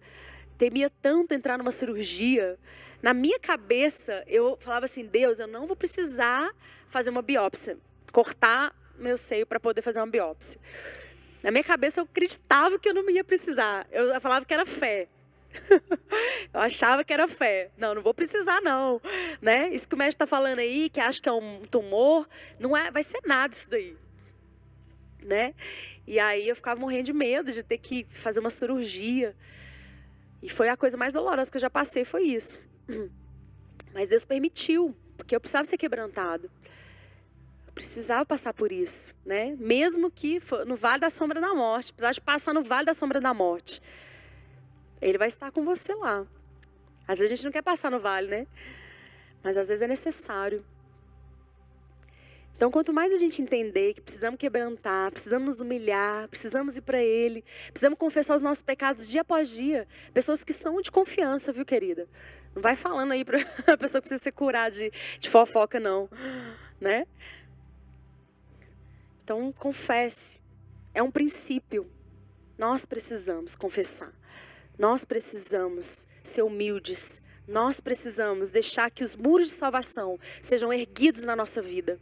Temia tanto entrar numa cirurgia. Na minha cabeça, eu falava assim, Deus, eu não vou precisar fazer uma biópsia. Cortar meu seio para poder fazer uma biópsia. Na minha cabeça, eu acreditava que eu não ia precisar. Eu falava que era fé. Eu achava que era fé. Não vou precisar não. Né? Isso que o médico está falando aí, que acha que é um tumor, não é, vai ser nada isso daí. Né? E aí eu ficava morrendo de medo de ter que fazer uma cirurgia. E foi a coisa mais dolorosa que eu já passei, foi isso. Mas Deus permitiu, porque eu precisava ser quebrantado. Eu precisava passar por isso, né? Mesmo que no vale da sombra da morte, precisava de passar no vale da sombra da morte. Ele vai estar com você lá. Às vezes a gente não quer passar no vale, né? Mas às vezes é necessário. Então, quanto mais a gente entender que precisamos quebrantar, precisamos nos humilhar, precisamos ir para Ele, precisamos confessar os nossos pecados dia após dia. Pessoas que são de confiança, viu, querida? Não vai falando aí para a pessoa que precisa ser curada de fofoca, não. Né? Então, confesse. É um princípio. Nós precisamos confessar. Nós precisamos ser humildes. Nós precisamos deixar que os muros de salvação sejam erguidos na nossa vida.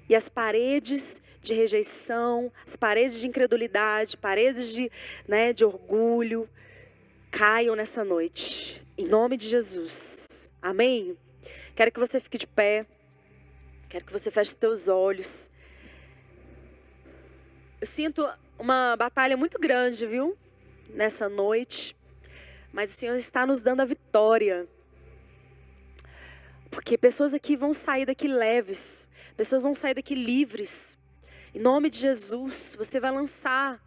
E as paredes de rejeição, as paredes de incredulidade, paredes de orgulho, caiam nessa noite. Em nome de Jesus. Amém? Quero que você fique de pé. Quero que você feche os teus olhos. Eu sinto uma batalha muito grande, viu? Nessa noite. Mas o Senhor está nos dando a vitória. Porque pessoas aqui vão sair daqui leves. Pessoas vão sair daqui livres. Em nome de Jesus, você vai lançar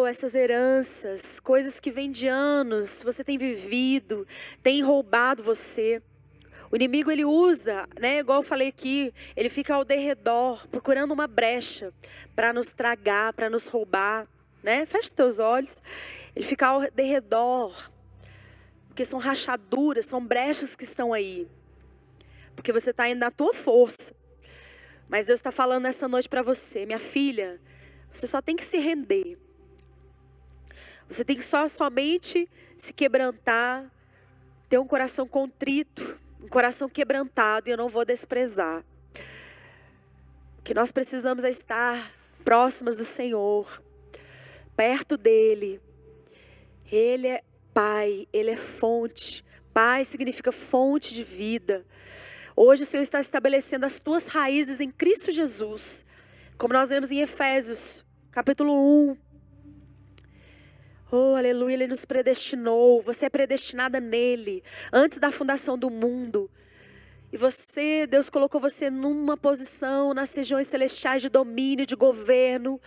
essas heranças, coisas que vêm de anos, você tem vivido, tem roubado você. O inimigo, ele usa, né, igual eu falei aqui, ele fica ao derredor, procurando uma brecha para nos tragar, para nos roubar, né? Feche os teus olhos. Ele fica ao derredor, porque são rachaduras, são brechas que estão aí. Porque você está indo na tua força. Mas Deus está falando nessa noite para você, minha filha, você só tem que se render. Você tem que somente se quebrantar, ter um coração contrito um coração quebrantado, e eu não vou desprezar. O que nós precisamos é estar próximas do Senhor, perto dEle. Ele é Pai, Ele é fonte. Pai significa fonte de vida. Hoje o Senhor está estabelecendo as tuas raízes em Cristo Jesus, como nós vemos em Efésios, capítulo 1. Oh, aleluia, Ele nos predestinou. Você é predestinada nele, antes da fundação do mundo. E você, Deus colocou você numa posição nas regiões celestiais de domínio, de governo,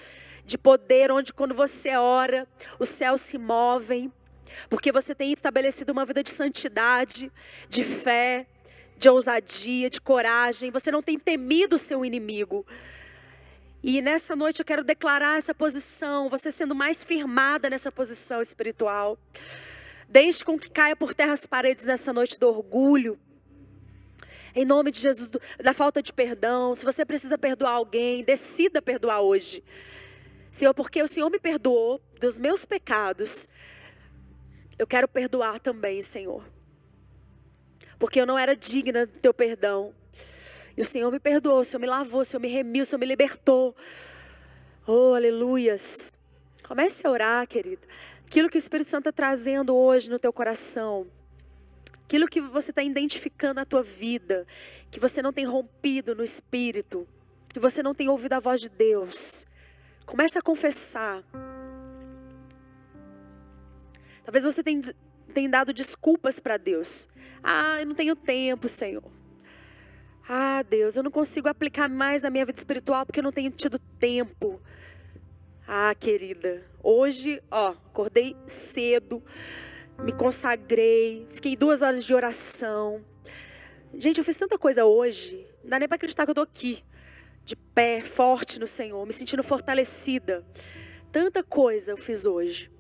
de poder, onde quando você ora, os céus se movem. Porque você tem estabelecido uma vida de santidade, de fé, de ousadia, de coragem. Você não tem temido o seu inimigo. E nessa noite eu quero declarar essa posição, você sendo mais firmada nessa posição espiritual. Deixe com que caia por terra as paredes nessa noite do orgulho. Em nome de Jesus, da falta de perdão. Se você precisa perdoar alguém, decida perdoar hoje. Senhor, porque o Senhor me perdoou dos meus pecados, eu quero perdoar também, Senhor. Porque eu não era digna do teu perdão. E o Senhor me perdoou, o Senhor me lavou, o Senhor me remiu, o Senhor me libertou. Oh, aleluias. Comece a orar, querida. Aquilo que o Espírito Santo está trazendo hoje no teu coração. Aquilo que você está identificando na tua vida. Que você não tem rompido no Espírito. Que você não tem ouvido a voz de Deus. Comece a confessar. Talvez você tenha dado desculpas para Deus. Ah, eu não tenho tempo, Senhor. Ah, Deus, eu não consigo aplicar mais na minha vida espiritual porque eu não tenho tido tempo. Ah, querida, hoje, acordei cedo, me consagrei, fiquei 2 horas de oração. Gente, eu fiz tanta coisa hoje, não dá nem para acreditar que eu tô aqui, de pé, forte no Senhor, me sentindo fortalecida. Tanta coisa eu fiz hoje.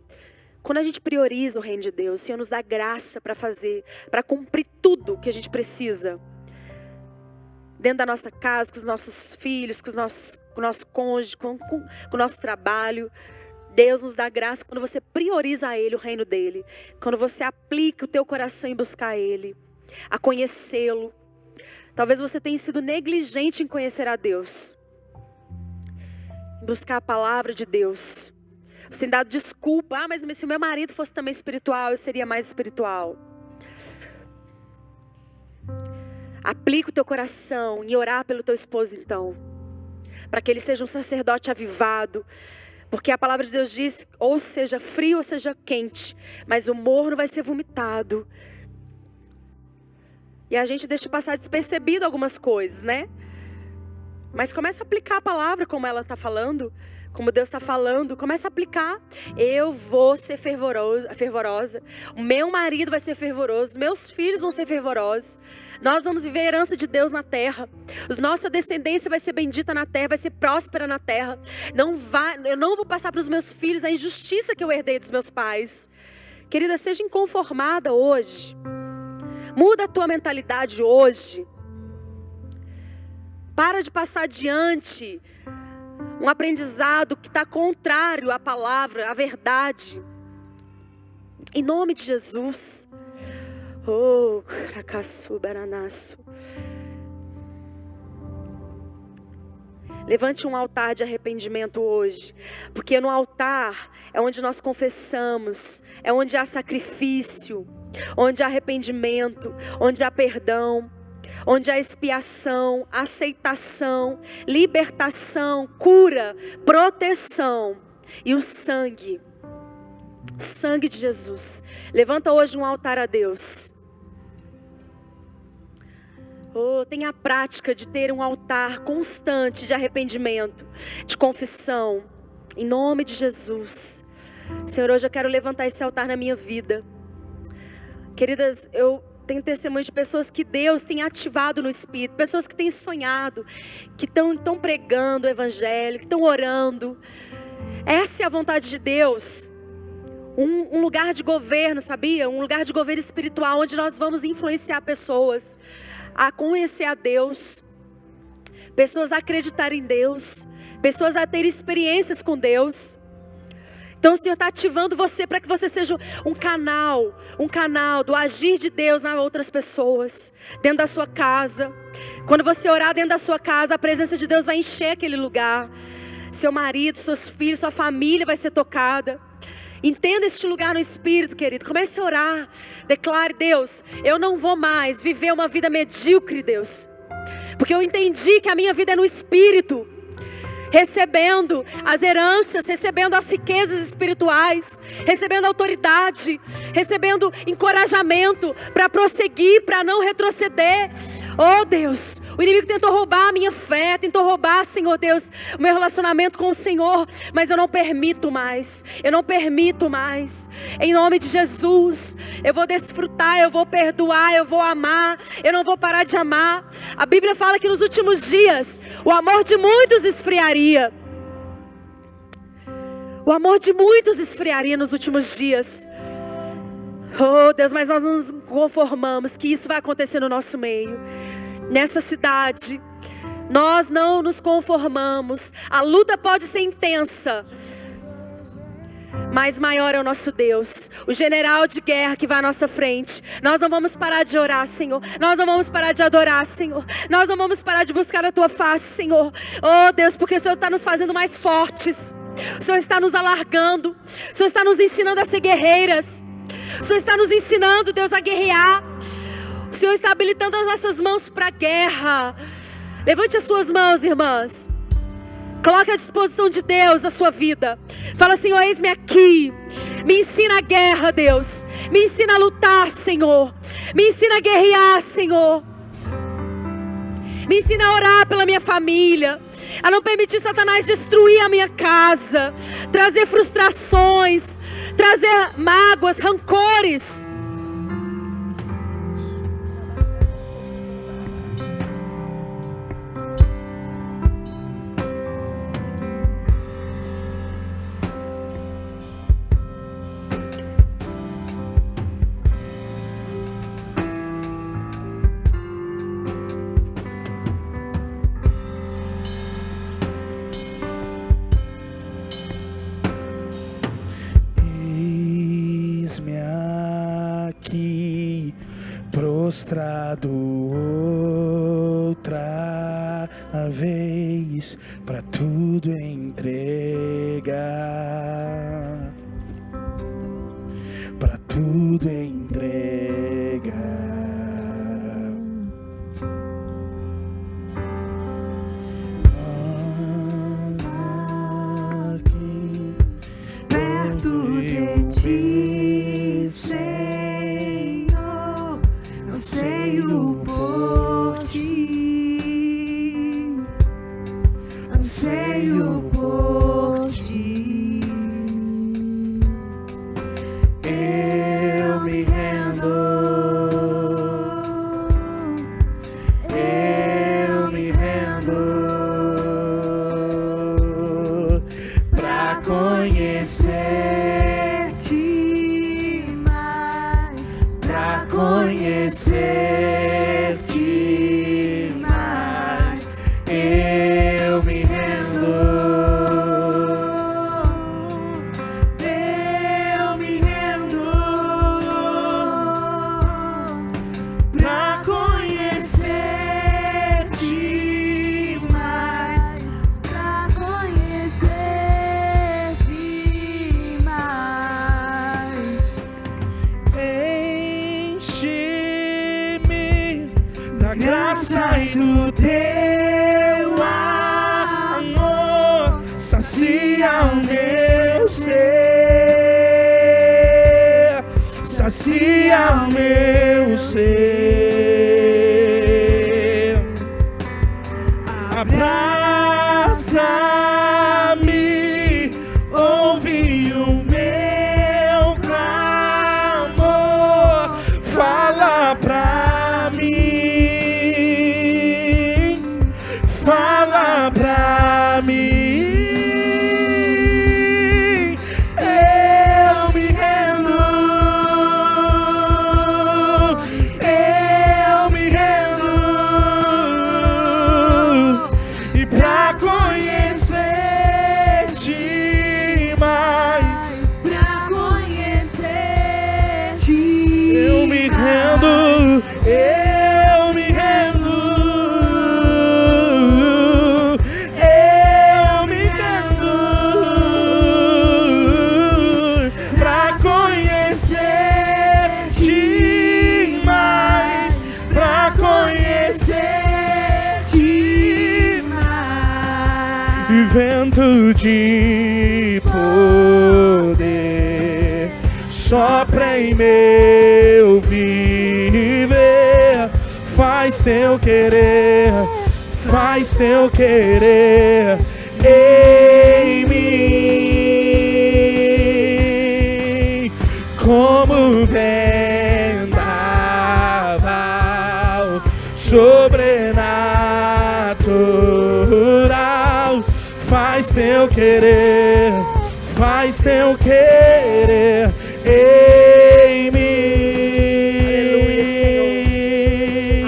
Quando a gente prioriza o reino de Deus, o Senhor nos dá graça para fazer, para cumprir tudo que a gente precisa. Dentro da nossa casa, com os nossos filhos, com o nosso cônjuge, com o nosso trabalho. Deus nos dá graça quando você prioriza a Ele, o reino dEle. Quando você aplica o teu coração em buscar Ele, a conhecê-lo. Talvez você tenha sido negligente em conhecer a Deus. Em buscar a palavra de Deus. Você tem dado desculpa. Ah, mas se o meu marido fosse também espiritual, eu seria mais espiritual. Aplica o teu coração em orar pelo teu esposo então. Para que ele seja um sacerdote avivado. Porque a palavra de Deus diz, ou seja frio ou seja quente. Mas o morno vai ser vomitado. E a gente deixa passar despercebido algumas coisas, né? Mas começa a aplicar a palavra como ela está falando. Como Deus está falando, começa a aplicar. Eu vou ser fervorosa. O meu marido vai ser fervoroso. Meus filhos vão ser fervorosos. Nós vamos viver a herança de Deus na terra. Nossa descendência vai ser bendita na terra, vai ser próspera na terra. Eu não vou passar para os meus filhos a injustiça que eu herdei dos meus pais. Querida, seja inconformada hoje. Muda a tua mentalidade hoje. Para de passar adiante um aprendizado que está contrário à palavra, à verdade. Em nome de Jesus. Oh, Krakasu Baranaço. Levante um altar de arrependimento hoje. Porque no altar é onde nós confessamos. É onde há sacrifício. Onde há arrependimento. Onde há perdão. Onde há expiação, aceitação, libertação, cura, proteção e o sangue de Jesus. Levanta hoje um altar a Deus. Oh, tenha a prática de ter um altar constante de arrependimento, de confissão, em nome de Jesus. Senhor, hoje eu quero levantar esse altar na minha vida. Queridas, tem testemunho de pessoas que Deus tem ativado no Espírito. Pessoas que têm sonhado. Que estão pregando o Evangelho. Que estão orando. Essa é a vontade de Deus. Um lugar de governo, sabia? Um lugar de governo espiritual. Onde nós vamos influenciar pessoas. A conhecer a Deus. Pessoas a acreditar em Deus. Pessoas a ter experiências com Deus. Então o Senhor está ativando você para que você seja um canal do agir de Deus nas outras pessoas, dentro da sua casa. Quando você orar dentro da sua casa, a presença de Deus vai encher aquele lugar. Seu marido, seus filhos, sua família vai ser tocada. Entenda este lugar no Espírito, querido. Comece a orar. Declare: Deus, eu não vou mais viver uma vida medíocre, Deus. Porque eu entendi que a minha vida é no Espírito. Recebendo as heranças, recebendo as riquezas espirituais, recebendo autoridade, recebendo encorajamento para prosseguir, para não retroceder. Oh Deus, o inimigo tentou roubar a minha fé, tentou roubar, Senhor Deus, o meu relacionamento com o Senhor, mas eu não permito mais, em nome de Jesus. Eu vou desfrutar, eu vou perdoar, eu vou amar, eu não vou parar de amar. A Bíblia fala que nos últimos dias, o amor de muitos esfriaria. O amor de muitos esfriaria nos últimos dias. Oh Deus, mas nós não nos conformamos que isso vai acontecer no nosso meio, nessa cidade. Nós não nos conformamos. A luta pode ser intensa, mas maior é o nosso Deus, o general de guerra que vai à nossa frente. Nós não vamos parar de orar, Senhor. Nós não vamos parar de adorar, Senhor. Nós não vamos parar de buscar a Tua face, Senhor. Oh Deus, porque o Senhor está nos fazendo mais fortes. O Senhor está nos alargando. O Senhor está nos ensinando a ser guerreiras. O Senhor está nos ensinando, Deus, a guerrear. O Senhor está habilitando as nossas mãos para a guerra. Levante as suas mãos, irmãs. Coloque à disposição de Deus a sua vida. Fala: Senhor, eis-me aqui. Me ensina a guerra, Deus. Me ensina a lutar, Senhor. Me ensina a guerrear, Senhor. Me ensina a orar pela minha família, a não permitir Satanás destruir a minha casa, trazer frustrações, trazer mágoas, rancores. Prostrado outra vez, pra tudo entregar, pra tudo entregar. Aqui, perto de ti, Senhor, anseio por ti, anseio por ti. Eu me rendo, pra conhecer-te mais, pra conhecer-te mais. Eu me rendo, pra conhecer-te mais, pra conhecer-te mais. Enche-me da graça e do teu amor, sacia o meu ser, sacia o meu ser. Abraça-me, ouve o meu clamor, fala pra mim, fala pra mim. Eu me rendo, eu eu me rendo, eu me rendo pra conhecer-te mais, pra conhecer-te mais. Vento de poder sopra em meu viver, faz teu querer em mim, como vendaval sobrenatural, faz teu querer em mim.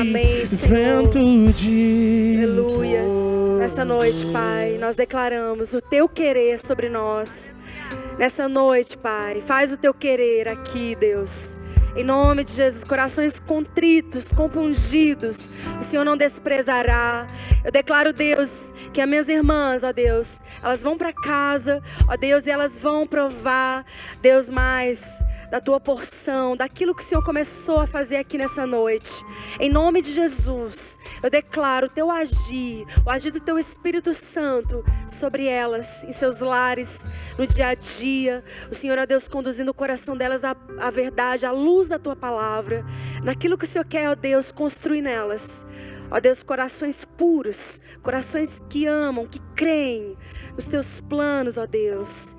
Amém, Senhor. Vento de Aleluias. Nessa noite, Pai, nós declaramos o teu querer sobre nós. Nessa noite, Pai, faz o teu querer aqui, Deus. Em nome de Jesus, corações contritos, compungidos, o Senhor não desprezará. Eu declaro, Deus, que as minhas irmãs, ó Deus, elas vão para casa, ó Deus, e elas vão provar, Deus, mais da tua porção, daquilo que o Senhor começou a fazer aqui nessa noite. Em nome de Jesus, eu declaro o teu agir, o agir do teu Espírito Santo sobre elas, em seus lares, no dia a dia. O Senhor, ó Deus, conduzindo o coração delas à verdade, à luz da tua palavra, naquilo que o Senhor quer, ó Deus, construir nelas. Ó Deus, corações puros, corações que amam, que creem nos teus planos, ó Deus.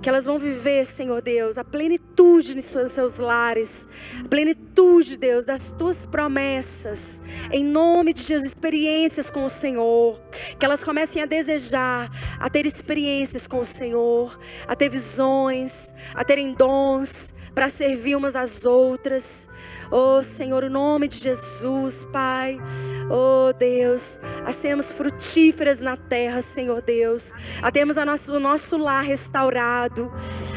Que elas vão viver, Senhor Deus, a plenitude nos seus lares, a plenitude, Deus, das tuas promessas. Em nome de Jesus, experiências com o Senhor. Que elas comecem a desejar, a ter experiências com o Senhor, a ter visões, a terem dons para servir umas às outras. Oh Senhor, em nome de Jesus, Pai. Oh Deus, a sermos frutíferas na terra, Senhor Deus. A termos o nosso lar restaurado.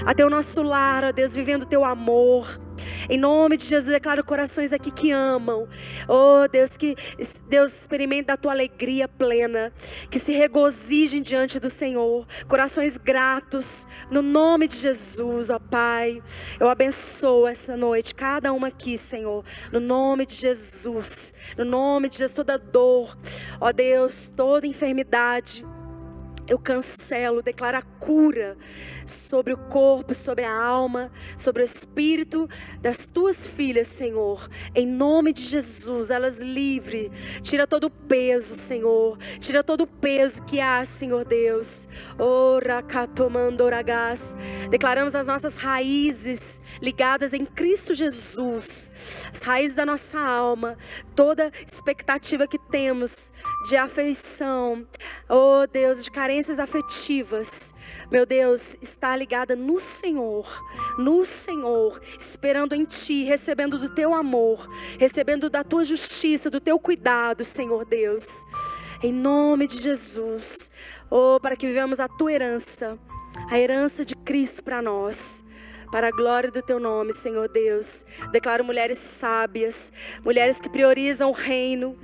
A ter o nosso lar, ó Deus, vivendo o teu amor. Em nome de Jesus, eu declaro corações aqui que amam. Oh Deus, que Deus experimente da tua alegria plena. Que se regozijem diante do Senhor. Corações gratos, no nome de Jesus, ó Pai. Eu abençoo essa noite, cada uma aqui, Senhor. No nome de Jesus. No nome de Jesus, toda dor, ó Deus, toda enfermidade. Eu cancelo, declaro a cura sobre o corpo, sobre a alma, sobre o espírito das tuas filhas, Senhor. Em nome de Jesus, elas livres. Tira todo o peso, Senhor. Tira todo o peso que há, Senhor Deus. Declaramos as nossas raízes ligadas em Cristo Jesus. As raízes da nossa alma. Toda expectativa que temos de afeição. Oh Deus, de carências afetivas. Meu Deus, está ligada no Senhor, esperando em Ti, recebendo do Teu amor, recebendo da Tua justiça, do Teu cuidado, Senhor Deus. Em nome de Jesus, oh, para que vivamos a Tua herança, a herança de Cristo para nós. Para a glória do Teu nome, Senhor Deus. Declaro mulheres sábias, mulheres que priorizam o reino.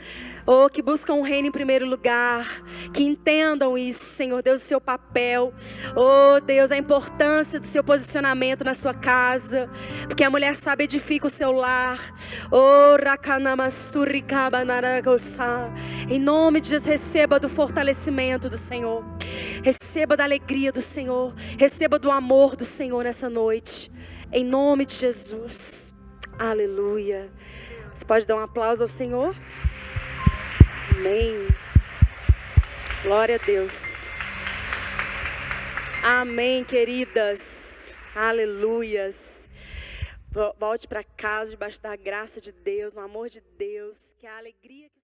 Oh, que buscam o reino em primeiro lugar. Que entendam isso, Senhor Deus, o seu papel. Oh, Deus, a importância do seu posicionamento na sua casa. Porque a mulher sábia edifica o seu lar. Oh, em nome de Jesus, receba do fortalecimento do Senhor. Receba da alegria do Senhor. Receba do amor do Senhor nessa noite. Em nome de Jesus. Aleluia. Você pode dar um aplauso ao Senhor? Amém. Glória a Deus. Amém, queridas. Aleluias. Volte para casa debaixo da graça de Deus, no amor de Deus, que a alegria que